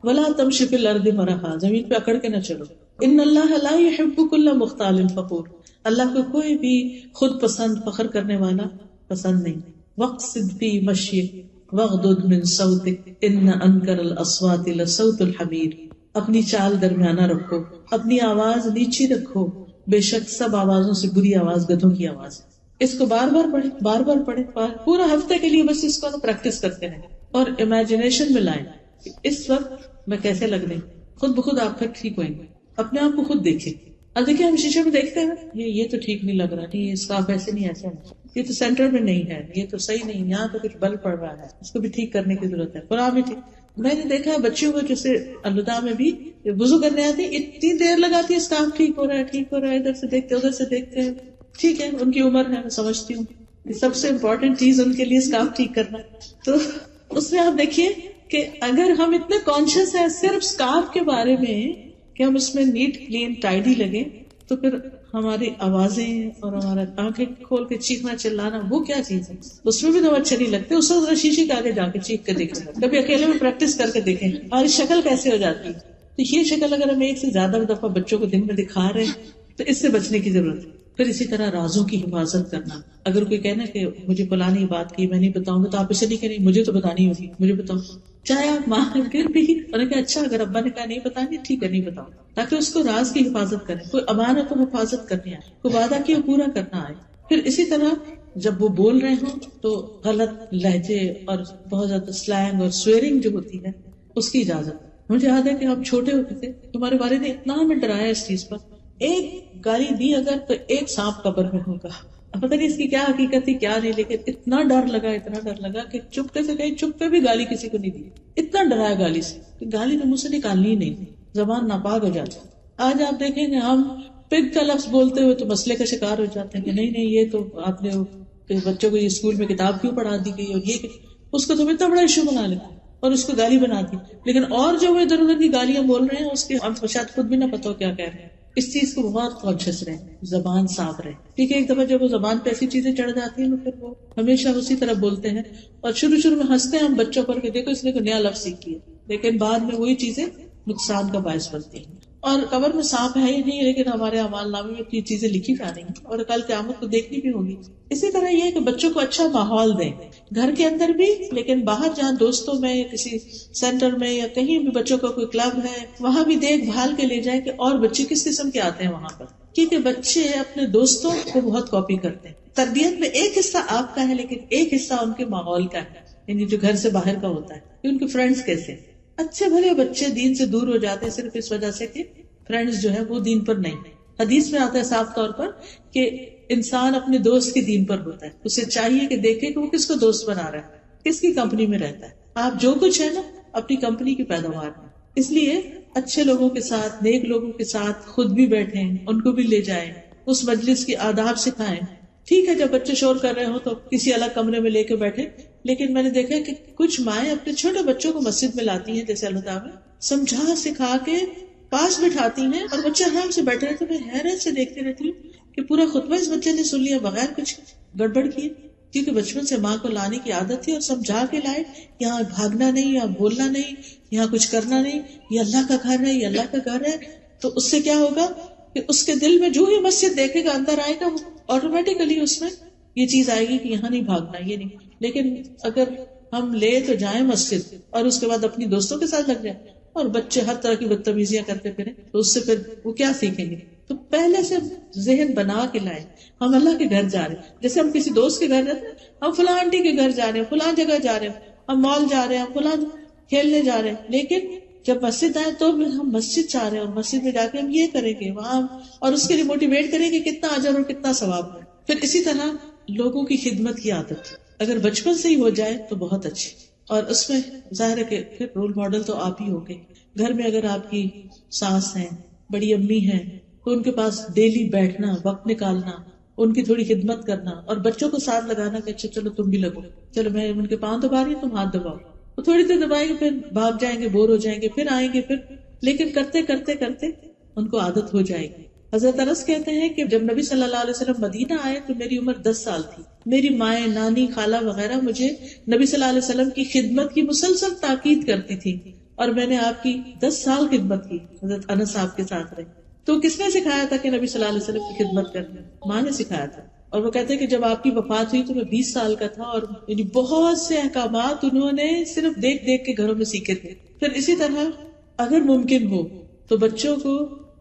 [SPEAKER 1] وَلَا تَمْشِ فِي الْأَرْضِ مَرَحًا, زمین پہ اکڑ کے نہ چلو. إِنَّ اللَّهَ لَا يُحِبُّ كُلَّ مُخْتَالٍ فَخُورٍ, اللہ کو کوئی بھی خود پسند فخر کرنے والا پسند نہیں. وَاقْصِدْ فِي مَشْيِكَ وَاغْضُضْ مِنْ صَوْتِكَ إِنَّ أَنكَرَ الْأَصْوَاتِ لَصَوْتُ الْحَمِيرِ, اپنی چال درمیانہ رکھو اپنی آواز نیچی رکھو، بے شک سب آوازوں سے بری آواز گدھوں کی آواز ہے. اس کو بار بار پڑھیں پورا ہفتے کے لیے، بس اس کو پریکٹس کرتے رہیں اور امیجنیشن میں لائیں کہ اس وقت میں کیسے لگ رہی. خود بخود آپ پھر ٹھیک ہوئیں گے. اپنے آپ کو خود دیکھیں. اب دیکھیں ہم شیشے میں دیکھتے ہیں یہ تو ٹھیک نہیں لگ رہا، نہیں اس کا ایسے نہیں، ایسا نہیں، یہ تو سینٹر میں نہیں ہے، یہ تو صحیح نہیں، یہاں تو کچھ بل پڑ رہا ہے، اس کو بھی ٹھیک کرنے کی ضرورت ہے. قرآن بھی ٹھیک. میں نے دیکھا بچیوں کو جیسے الوداع میں بھی وضو کرنے آتی اتنی دیر لگاتی ہے اسکارف ٹھیک ہو رہا ہے، ادھر سے دیکھتے ادھر سے دیکھتے ہیں. ٹھیک ہے ان کی عمر ہے، میں سمجھتی ہوں کہ سب سے امپورٹنٹ چیز ان کے لیے اسکارف ٹھیک کرنا. تو اس میں آپ دیکھیے کہ اگر ہم اتنے کانشیس ہیں صرف اسکارف کے بارے میں کہ ہم اس میں نیٹ کلین ٹائڈی لگے، تو پھر ہماری آوازیں اور ہمارا آنکھیں کھول کے چیخنا چلانا وہ کیا چیز ہے؟ اس میں بھی تو اچھے نہیں لگتے. اس وقت شیشے کے آگے جا کے چیخ کے دیکھیں، کبھی اکیلے میں پریکٹس کر کے دیکھیں ہماری شکل کیسے ہو جاتی ہے. تو یہ شکل اگر ہم ایک سے زیادہ دفعہ بچوں کو دن میں دکھا رہے ہیں تو اس سے بچنے کی ضرورت ہے. پھر اسی طرح رازوں کی حفاظت کرنا. اگر کوئی کہنا کہ مجھے فلانی بات کی میں نہیں بتاؤں گا، تو آپ اسے نہیں کہیں مجھے تو بتانی ہوگی، مجھے بتاؤ. چاہے آپ ماں پھر بھی انہوں نے کہا اچھا اگر ابا نے کہا نہیں بتانی ٹھیک ہے نہیں بتاؤ، تاکہ اس کو راز کی حفاظت کریں. کوئی امانت کو حفاظت کرنی آئے، کوئی وعدہ کیا پورا کرنا آئے. پھر اسی طرح جب وہ بول رہے ہوں تو غلط لہجے اور بہت زیادہ سلینگ اور سویرنگ جو ہوتی ہے اس کی اجازت. مجھے یاد ہے کہ ہم چھوٹے ہوتے تھے، تمہارے والد نے اتنا ہمیں ڈرایا اس چیز پر، ایک گالی دی اگر تو ایک سانپ قبر میں ہوگا. پتہ نہیں اس کی کیا حقیقت تھی کیا نہیں، لیکن اتنا ڈر لگا کہ چپتے سے کہیں چپ پہ بھی گالی کسی کو نہیں دی. اتنا ڈرایا گالی سے کہ گالی تو منہ سے نکالنی ہی نہیں، زبان ناپاک ہو جاتی. آج آپ دیکھیں گے ہم پگ کا لفظ بولتے ہوئے تو مسئلے کا شکار ہو جاتے ہیں کہ نہیں یہ تو آپ نے بچوں کو اسکول میں کتاب کیوں پڑھا دی گئی، اور یہ اس کو تم اتنا بڑا ایشو بنا لیتے اور اس کو گالی بنا دی. لیکن اور جو وہ ادھر ادھر کی گالیاں بول رہے ہیں اس کے ہم شاید خود بھی نہ پتا ہو کیا کہہ رہے ہیں. اس چیز کو بہت کانشیس رہے، زبان صاف رہے. ٹھیک ہے ایک دفعہ جب وہ زبان پہ ایسی چیزیں چڑھ جاتی ہیں تو پھر وہ ہمیشہ اسی طرح بولتے ہیں اور شروع میں ہنستے ہیں ہم بچوں پر کہ دیکھو اس نے کوئی نیا لفظ سیکھی ہے، لیکن بعد میں وہی چیزیں نقصان کا باعث بنتی ہیں. اور قبر میں سانپ ہے ہی نہیں، لیکن ہمارے اعمال نامے میں یہ چیزیں لکھی جا رہی ہیں اور کل قیامت کو دیکھنی بھی ہوگی. اسی طرح یہ کہ بچوں کو اچھا ماحول دیں، گھر کے اندر بھی لیکن باہر جہاں دوستوں میں یا کسی سینٹر میں یا کہیں بھی بچوں کا کوئی کلب ہے وہاں بھی دیکھ بھال کے لے جائیں کہ اور بچے کس قسم کے آتے ہیں وہاں پر، کیونکہ بچے اپنے دوستوں کو بہت کاپی کرتے ہیں. تربیت میں ایک حصہ آپ کا ہے لیکن ایک حصہ ان کے ماحول کا ہے، یعنی جو گھر سے باہر کا ہوتا ہے کہ ان کے فرینڈز کیسے. اچھے بھلے بچے دین سے دور ہو جاتے ہیں صرف اس وجہ سے کہ فرینڈز جو ہے وہ دین پر نہیں. حدیث میں آتا ہے صاف طور پر کہ انسان اپنے دوست کے دین پر ہوتا ہے. اسے چاہیے کہ دیکھے کہ وہ کس کو دوست بنا رہا ہے، کس کی کمپنی میں رہتا ہے. آپ جو کچھ ہے نا اپنی کمپنی کی پیداوار ہے. اس لیے اچھے لوگوں کے ساتھ، نیک لوگوں کے ساتھ خود بھی بیٹھیں، ان کو بھی لے جائیں، اس مجلس کی آداب سکھائیں. ٹھیک ہے جب بچے شور کر رہے ہوں تو کسی الگ کمرے میں لے کے بیٹھے، لیکن میں نے دیکھا کہ کچھ مائیں اپنے چھوٹے بچوں کو مسجد میں لاتی ہیں جیسے اللہ تعالیٰ سمجھا سکھا کے پاس بٹھاتی ہیں اور بچے آرام سے بیٹھے رہتے. میں حیرت سے دیکھتی رہتی ہوں کہ پورا خطبہ اس بچے نے سن لیا بغیر کچھ گڑبڑ کیے، کیونکہ بچپن سے ماں کو لانے کی عادت تھی اور سمجھا کے لائے یہاں بھاگنا نہیں، یہاں بولنا نہیں، یہاں کچھ کرنا نہیں، یہ اللہ کا گھر ہے، یہ اللہ کا گھر ہے. تو اس سے کیا ہوگا کہ اس کے دل میں جو ہی مسجد دیکھے گا اندر آئے گا، آٹومیٹیکلی اس میں یہ چیز آئے گی کہ یہاں نہیں بھاگنا، یہ نہیں. لیکن اگر ہم لے تو جائیں مسجد اور اس کے بعد اپنی دوستوں کے ساتھ لگ جائیں اور بچے ہر طرح کی بدتمیزیاں کرتے پھریں تو اس سے پھر وہ کیا سیکھیں گے. تو پہلے سے ذہن بنا کے لائیں ہم اللہ کے گھر جا رہے ہیں. جیسے ہم کسی دوست کے گھر جاتے ہیں، ہم فلاں آنٹی کے گھر جا رہے ہیں، فلاں جگہ جا رہے ہیں، ہم مال جا رہے ہیں، ہم فلاں کھیلنے جا رہے ہیں. لیکن جب مسجد آئے تو ہم مسجد جا رہے ہیں اور مسجد میں جا کے ہم یہ کریں گے وہاں، اور اس کے لیے موٹیویٹ کریں گے کتنا اجر اور کتنا ثواب ہے. پھر اسی طرح لوگوں کی خدمت کی عادت اگر بچپن سے ہی ہو جائے تو بہت اچھی. اور اس میں ظاہر ہے کہ پھر رول ماڈل تو آپ ہی ہوگے. گھر میں اگر آپ کی ساس ہیں، بڑی امی ہیں، تو ان کے پاس ڈیلی بیٹھنا، وقت نکالنا، ان کی تھوڑی خدمت کرنا اور بچوں کو ساتھ لگانا کہ اچھا چلو تم بھی لگو، چلو میں ان کے پاؤں دبا رہی ہوں تم ہاتھ دباؤ. وہ تھوڑی دیر دبائیں گے پھر بھاگ جائیں گے، بور ہو جائیں گے، پھر آئیں گے پھر، لیکن کرتے کرتے کرتے ان کو عادت ہو جائے گی. حضرت انس کہتے ہیں کہ جب نبی صلی اللہ علیہ وسلم مدینہ آئے تو میری عمر 10 سال تھی. میری مائیں، نانی، خالہ وغیرہ مجھے نبی صلی اللہ علیہ وسلم کی خدمت کی مسلسل تاکید کرتی تھی اور میں نے آپ کی 10 سال خدمت کی. حضرت انس آپ کے ساتھ رہے. تو کس نے سکھایا تھا کہ نبی صلی اللہ علیہ وسلم کی خدمت کرنا؟ ماں نے سکھایا تھا. اور وہ کہتے ہیں کہ جب آپ کی وفات ہوئی تو میں 20 سال کا تھا اور یعنی بہت سے احکامات انہوں نے صرف دیکھ دیکھ کے گھروں میں سیکھے تھے. پھر اسی طرح اگر ممکن ہو تو بچوں کو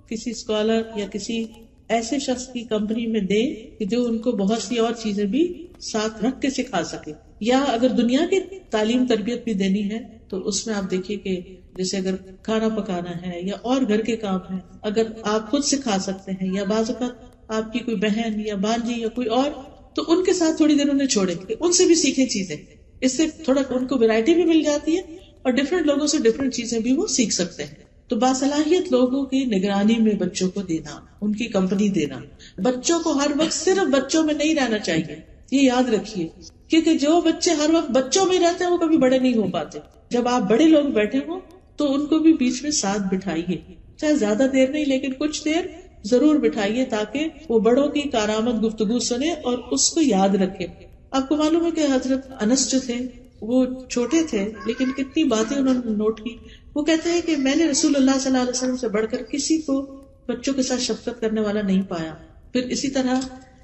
[SPEAKER 1] کسی اسکالر یا کسی ایسے شخص کی کمپنی میں دیں کہ جو ان کو بہت سی اور چیزیں بھی ساتھ رکھ کے سکھا سکے. یا اگر دنیا کی تعلیم تربیت بھی دینی ہے تو اس میں آپ دیکھیے کہ جیسے اگر کھانا پکانا ہے یا اور گھر کے کام ہیں اگر آپ خود سکھا سکتے ہیں، یا بعض اوقات آپ کی کوئی بہن یا بانجی یا کوئی اور، تو ان کے ساتھ تھوڑی دیر انہیں چھوڑیں کہ ان سے بھی سیکھیں چیزیں. اس سے تھوڑا ان کو ویرائٹی بھی مل جاتی ہے اور ڈفرینٹ لوگوں سے ڈفرینٹ چیزیں بھی وہ سیکھ سکتے ہیں. تو باصلاحیت لوگوں کی نگرانی میں بچوں کو دینا، ان کی کمپنی دینا. بچوں کو ہر وقت صرف بچوں میں نہیں رہنا چاہیے، یہ یاد رکھیے، کیونکہ جو بچے ہر وقت بچوں میں رہتے ہیں وہ کبھی بڑے نہیں ہو پاتے. جب آپ بڑے لوگ بیٹھے ہوں تو ان کو بھی بیچ میں ساتھ بٹھائیے، چاہے زیادہ دیر نہیں لیکن کچھ دیر ضرور بٹھائیے تاکہ وہ بڑوں کی کارآمد گفتگو سنے اور اس کو یاد رکھے. آپ کو معلوم ہے کہ حضرت انس جو تھے وہ چھوٹے تھے لیکن کتنی باتیں انہوں نے نوٹ کی. وہ کہتے ہیں کہ میں نے رسول اللہ صلی اللہ علیہ وسلم سے بڑھ کر کسی کو بچوں کے ساتھ شفقت کرنے والا نہیں پایا. پھر اسی طرح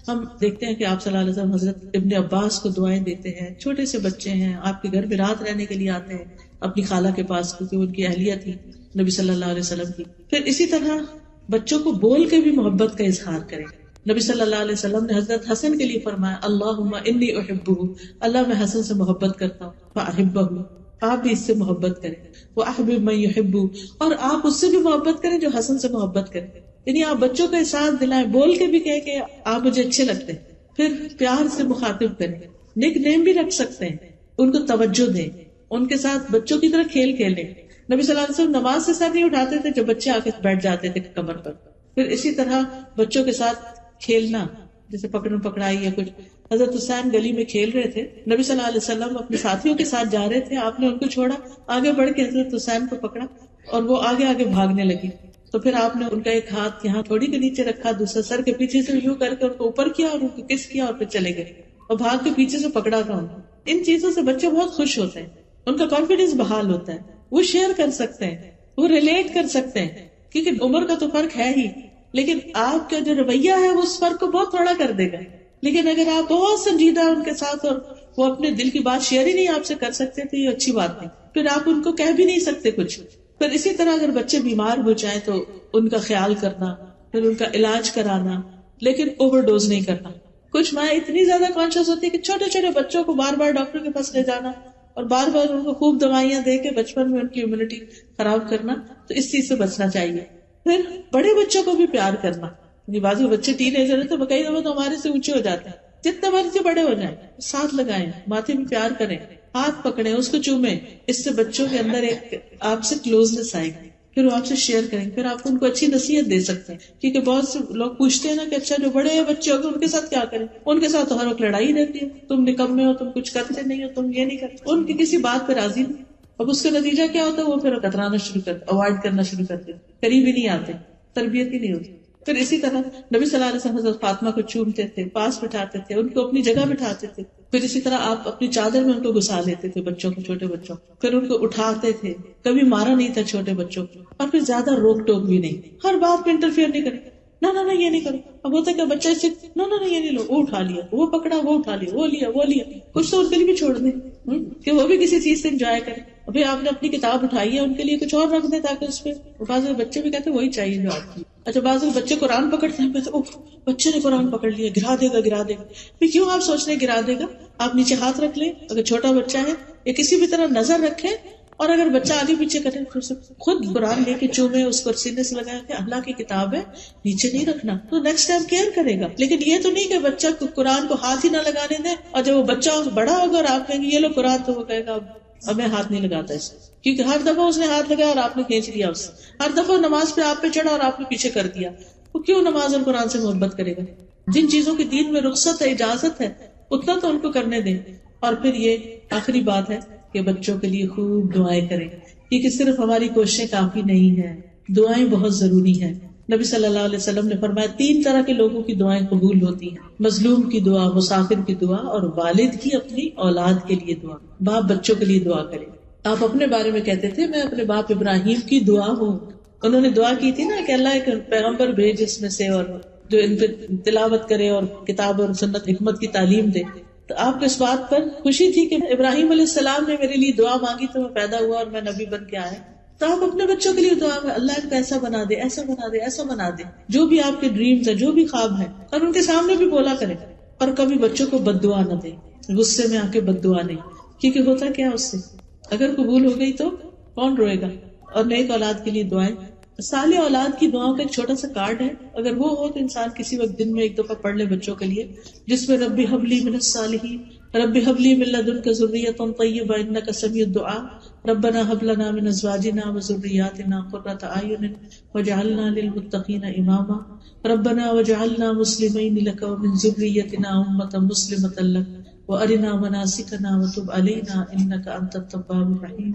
[SPEAKER 1] ہم دیکھتے ہیں کہ آپ صلی اللہ علیہ وسلم حضرت ابن عباس کو دعائیں دیتے ہیں. چھوٹے سے بچے ہیں، آپ کے گھر میں رات رہنے کے لیے آتے ہیں اپنی خالہ کے پاس کیونکہ ان کی اہلیہ تھی نبی صلی اللہ علیہ وسلم کی. پھر اسی طرح بچوں کو بول کے بھی محبت کا اظہار کریں. نبی صلی اللہ علیہ وسلم نے حضرت حسن کے لیے فرمایا اللہم انی احبہ، اللہ میں حسن سے محبت کرتا ہوں، فاحبہ، آپ بھی اس سے محبت کریں. واحبب من یحب، اور آپ اس سے بھی محبت کریں جو حسن سے محبت کریں. یعنی آپ بچوں کا احساس دلائیں، بول کے بھی کہیں کہ آپ مجھے اچھے لگتے ہیں. پھر پیار سے مخاطب کریں، نک نیم بھی رکھ سکتے ہیں، ان کو توجہ دیں، ان کے ساتھ بچوں کی طرح کھیل کھیلیں. نبی صلی اللہ علیہ وسلم نماز سے سر نہیں اٹھاتے تھے جب بچے آ کے بیٹھ جاتے تھے کمر پر. پھر اسی طرح بچوں کے ساتھ کھیلنا، جیسے پکڑن پکڑائی یا کچھ. حضرت حسین گلی میں کھیل رہے تھے، نبی صلی اللہ علیہ وسلم اپنے ساتھیوں کے ساتھ جا رہے تھے، آپ نے ان کو چھوڑا، آگے بڑھ کے حضرت حسین کو پکڑا اور وہ آگے آگے بھاگنے لگی. تو پھر آپ نے ان کا ایک ہاتھ یہاں تھوڑی کے نیچے رکھا، دوسرا سر کے پیچھے سے یوں کر کے ان کو اوپر کیا اور ان کو کس کیا اور پھر چلے گئے اور بھاگ کے پیچھے سے پکڑا تھا. ان چیزوں سے بچے بہت خوش ہوتے ہیں، ان کا کانفیڈینس بحال ہوتا ہے، وہ شیئر کر سکتے ہیں، وہ ریلیٹ کر سکتے ہیں، کیونکہ عمر کا تو فرق ہے ہی، لیکن آپ کا جو رویہ ہے وہ اس فرق کو بہت تھوڑا کر دے گا. لیکن اگر آپ بہت سنجیدہ ان کے ساتھ اور وہ اپنے دل کی بات شیئر ہی نہیں آپ سے کر سکتے تو یہ اچھی بات نہیں، پھر آپ ان کو کہہ بھی نہیں سکتے کچھ. پھر اسی طرح اگر بچے بیمار ہو جائیں تو ان کا خیال کرنا، پھر ان کا علاج کرانا، لیکن اوور ڈوز نہیں کرنا. کچھ مائیں اتنی زیادہ کانشیس ہوتی ہے کہ چھوٹے چھوٹے بچوں کو بار بار ڈاکٹر کے پاس لے جانا اور بار بار ان کو خوب دوائیاں دے کے بچپن میں ان کی امیونٹی خراب کرنا، تو اس چیز سے بچنا چاہیے. پھر بڑے بچوں کو بھی پیار کرنا. بعض بچے ٹین ایجر تو کئی دفعہ تو ہمارے سے اونچے ہو جاتے ہیں، جتنے مرضی بڑے ہو جائیں ساتھ لگائیں، ماتھے بھی پیار کریں، ہاتھ پکڑیں، اس کو چومیں. اس سے بچوں کے اندر ایک آپ سے کلوزنس آئے گی، پھر وہ آپ سے شیئر کریں، پھر آپ ان کو اچھی نصیحت دے سکتے ہیں. کیونکہ بہت سے لوگ پوچھتے ہیں نا کہ اچھا جو بڑے بچے ہو گئے ان کے ساتھ کیا کریں. ان کے ساتھ تو ہر وقت لڑائی رہتی ہے، تم نکمے ہو، تم کچھ کرتے نہیں ہو، تم یہ نہیں کرتے. ان کی کسی بات پہ راضی نہیں. اب اس کا نتیجہ کیا ہوتا ہے؟ وہ پھر کترانا شروع کرتے، اوائڈ کرنا شروع کرتے، قریب ہی نہیں آتے، تربیت ہی نہیں ہوتی. پھر اسی طرح نبی صلی اللہ علیہ وسلم حضرت فاطمہ کو چومتے تھے، پاس بٹھاتے تھے، ان کو اپنی جگہ بٹھاتے تھے. پھر اسی طرح آپ اپنی چادر میں ان کو گھسا لیتے تھے بچوں کو، چھوٹے بچوں، پھر ان کو اٹھاتے تھے. کبھی مارا نہیں تھا چھوٹے بچوں کو، اور پھر زیادہ روک ٹوک بھی نہیں، ہر بات میں انٹرفیئر نہیں کرے. نہ یہ نہیں کرو. اب ہوتا ہے کہ بچہ سے نہ یہ نہیں لو، وہ اٹھا لیا، وہ پکڑا، وہ اٹھا لیا، وہ لیا. کچھ تو ان کے لیے بھی چھوڑ دیں کہ وہ بھی کسی چیز سے انجوائے کریں. ابھی آپ نے اپنی کتاب اٹھائی ہے، ان کے لیے کچھ اور رکھ دیں تاکہ اس پہ بعض بچے بھی کہتے ہیں وہی چاہیے جو آپ کی. اچھا بعض بچے قرآن پکڑتے ہیں، بچے نے قرآن پکڑ لیا، گرا دے گا. پھر کیوں آپ سوچ رہے گرا دے گا؟ آپ نیچے ہاتھ رکھ لیں اگر چھوٹا بچہ ہے، یا کسی بھی طرح نظر رکھیں، اور اگر بچہ آگے پیچھے کرے خود قرآن لے کے چومے، اس کو سینے سے لگایا کہ اللہ کی کتاب ہے نیچے نہیں رکھنا، تو نیکسٹ ٹائم کیئر کرے گا. لیکن یہ تو نہیں کہ بچہ قرآن کو ہاتھ ہی نہ لگانے دیں، اور جب وہ بچہ بڑا ہوگا اور آپ کہیں گے یہ لو قرآن، تو وہ کہے گا اب میں ہاتھ نہیں لگاتا اس، کیونکہ ہر دفعہ اس نے ہاتھ لگایا اور آپ نے کھینچ لیا اس سے. ہر دفعہ نماز پہ آپ پہ چڑھا اور آپ نے پیچھے کر دیا. وہ کیوں نماز اور قرآن سے محبت کرے گا؟ جن چیزوں کی دین میں رخصت ہے، اجازت ہے، اتنا تو ان کو کرنے دیں. اور پھر یہ آخری بات ہے کہ بچوں کے لیے خوب دعائیں کریں، کیونکہ صرف ہماری کوششیں کافی نہیں ہیں، دعائیں بہت ضروری ہیں. نبی صلی اللہ علیہ وسلم نے فرمایا 3 طرح کے لوگوں کی دعائیں قبول ہوتی ہیں: مظلوم کی دعا، مسافر کی دعا، اور والد کی اپنی اولاد کے لیے دعا. باپ بچوں کے لیے دعا کرے. آپ اپنے بارے میں کہتے تھے میں اپنے باپ ابراہیم کی دعا ہوں. انہوں نے دعا کی تھی نا کہ اللہ ایک پیغمبر بھیج اس میں سے، اور جو ان پہ تلاوت کرے اور کتاب اور سنت حکمت کی تعلیم دے. تو آپ کو اس بات پر خوشی تھی کہ ابراہیم علیہ السلام نے میرے لیے دعا مانگی تو میں پیدا ہوا اور میں نبی بن کے آیا. تو آپ اپنے بچوں کے لیے دعا میں اللہ ان کو ایسا بنا دے، ایسا بنا دے، ایسا بنا دے، جو بھی آپ کے ڈریمز ہیں، جو بھی خواب ہیں، اور ان کے سامنے بھی بولا کریں. اور کبھی بچوں کو بد دعا نہ دیں، غصے میں آ کے بد دعا نہیں، کیونکہ ہوتا کیا اس سے اگر قبول ہو گئی تو کون روئے گا. اور نیک اولاد کے لیے دعائیں، صالح اولاد کی دعاؤں کا ایک چھوٹا سا کارڈ ہے، اگر وہ ہو تو انسان کسی وقت دن میں ایک دفعہ پڑھ لے بچوں کے لیے، جس میں ربی حبلی من الصالحین، ربی حبلی من لدنک ذریۃ طیبہ انک سمیع الدعاء، ربنا هب لنا من ازواجنا وذرياتنا قرة اعین واجعلنا للمتقین اماما، ربنا واجعلنا مسلمین لک ومن ذریتنا امة مسلمة لک وارنا مناسکنا وتب علینا انک انت التواب الرحیم،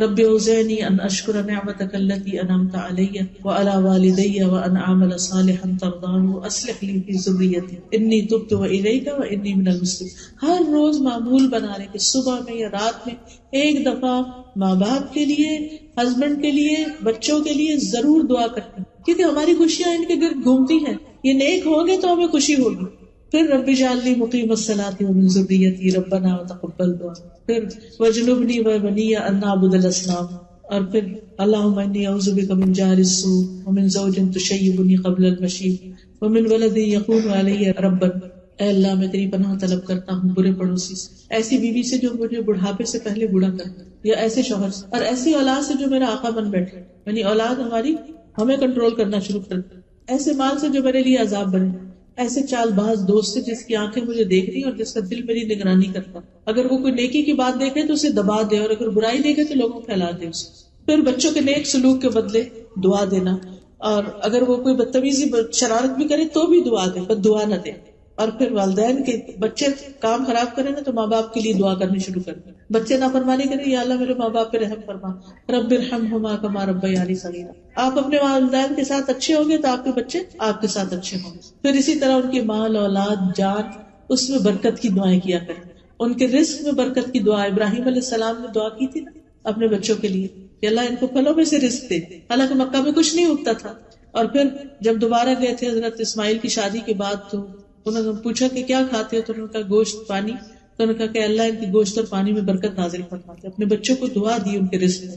[SPEAKER 1] رب اوزعنی ان اشکر نعمتک التي انعمت علی وعلی والدی وان اعمل صالحا ترضاه واصلح لی فی ذریتی انی تبت الیک وانی من المسلمین. ہر روز معمول بنا لیں کہ صبح میں یا رات میں ایک دفعہ ماں باپ کے لیے، ہسبینڈ کے لیے، بچوں کے لیے ضرور دعا کرتے ہیں، کیونکہ ہماری خوشیاں ان کے گرد گھومتی ہیں. یہ نیک ہوں گے تو ہمیں خوشی ہوگی. پھر رب اجعلنی مقیم الصلاۃ ومن ذریتی ربنا وتقبل دعا، پھر واجنبنی وبنی ان نعبد الاصنام، اور پھر اللہم انی اعوذ بک من جہل السوء ومن زوج تشیبنی قبل المشیب ومن ولد یکون علی ربا. اے اللہ میں تیری پناہ طلب کرتا ہوں برے پڑوسی سے، ایسی بیوی سے جو مجھے بڑھاپے سے پہلے بوڑھا کر دے، یا ایسے شوہر سے، اور ایسی اولاد سے جو میرا آقا بن بیٹھے، یعنی اولاد ہماری ہمیں کنٹرول کرنا شروع کر دے، ایسے مال سے جو میرے لیے عذاب بنے، ایسے چال باز دوست سے جس کی آنکھیں مجھے دیکھ رہی اور جس کا دل میری نگرانی کرتا، اگر وہ کوئی نیکی کی بات دیکھے تو اسے دبا دے، اور اگر برائی دیکھے تو لوگوں کو پھیلا دے اسے. پھر بچوں کے نیک سلوک کے بدلے دعا دینا، اور اگر وہ کوئی بدتمیزی شرارت بھی کرے تو بھی دعا دے، بد دعا نہ دے. اور پھر والدین کے بچے کام خراب کریں نا تو ماں باپ کے لیے دعا کرنی شروع کر دیں. بچے نافرمانی کریں، یا اللہ میرے ماں باپ پہ رحم فرما، رب ارحمہما کما ربیانی صغیرا. آپ اپنے والدین کے ساتھ اچھے ہوں گے تو آپ کے بچے آپ کے ساتھ اچھے ہوں گے. پھر اسی طرح ان کے مال، اولاد، جان، اس میں برکت کی دعائیں کیا کریں. ان کے رزق میں برکت کی دعا ابراہیم علیہ السلام نے دعا کی تھی نا اپنے بچوں کے لیے کہ اللہ ان کو پھلوں میں سے رزق دے، حالانکہ مکہ میں کچھ نہیں اگتا تھا. اور پھر جب دوبارہ گئے تھے حضرت اسماعیل کی شادی کے بعد تو انہوں نے پوچھا کہ کیا کھاتے ہو، تو انہوں نے کہا گوشت پانی. تو انہوں نے کہا کہ اللہ ان کی گوشت اور پانی میں برکت نازل فرماتے. اپنے بچوں کو دعا دی ان کے رزق میں.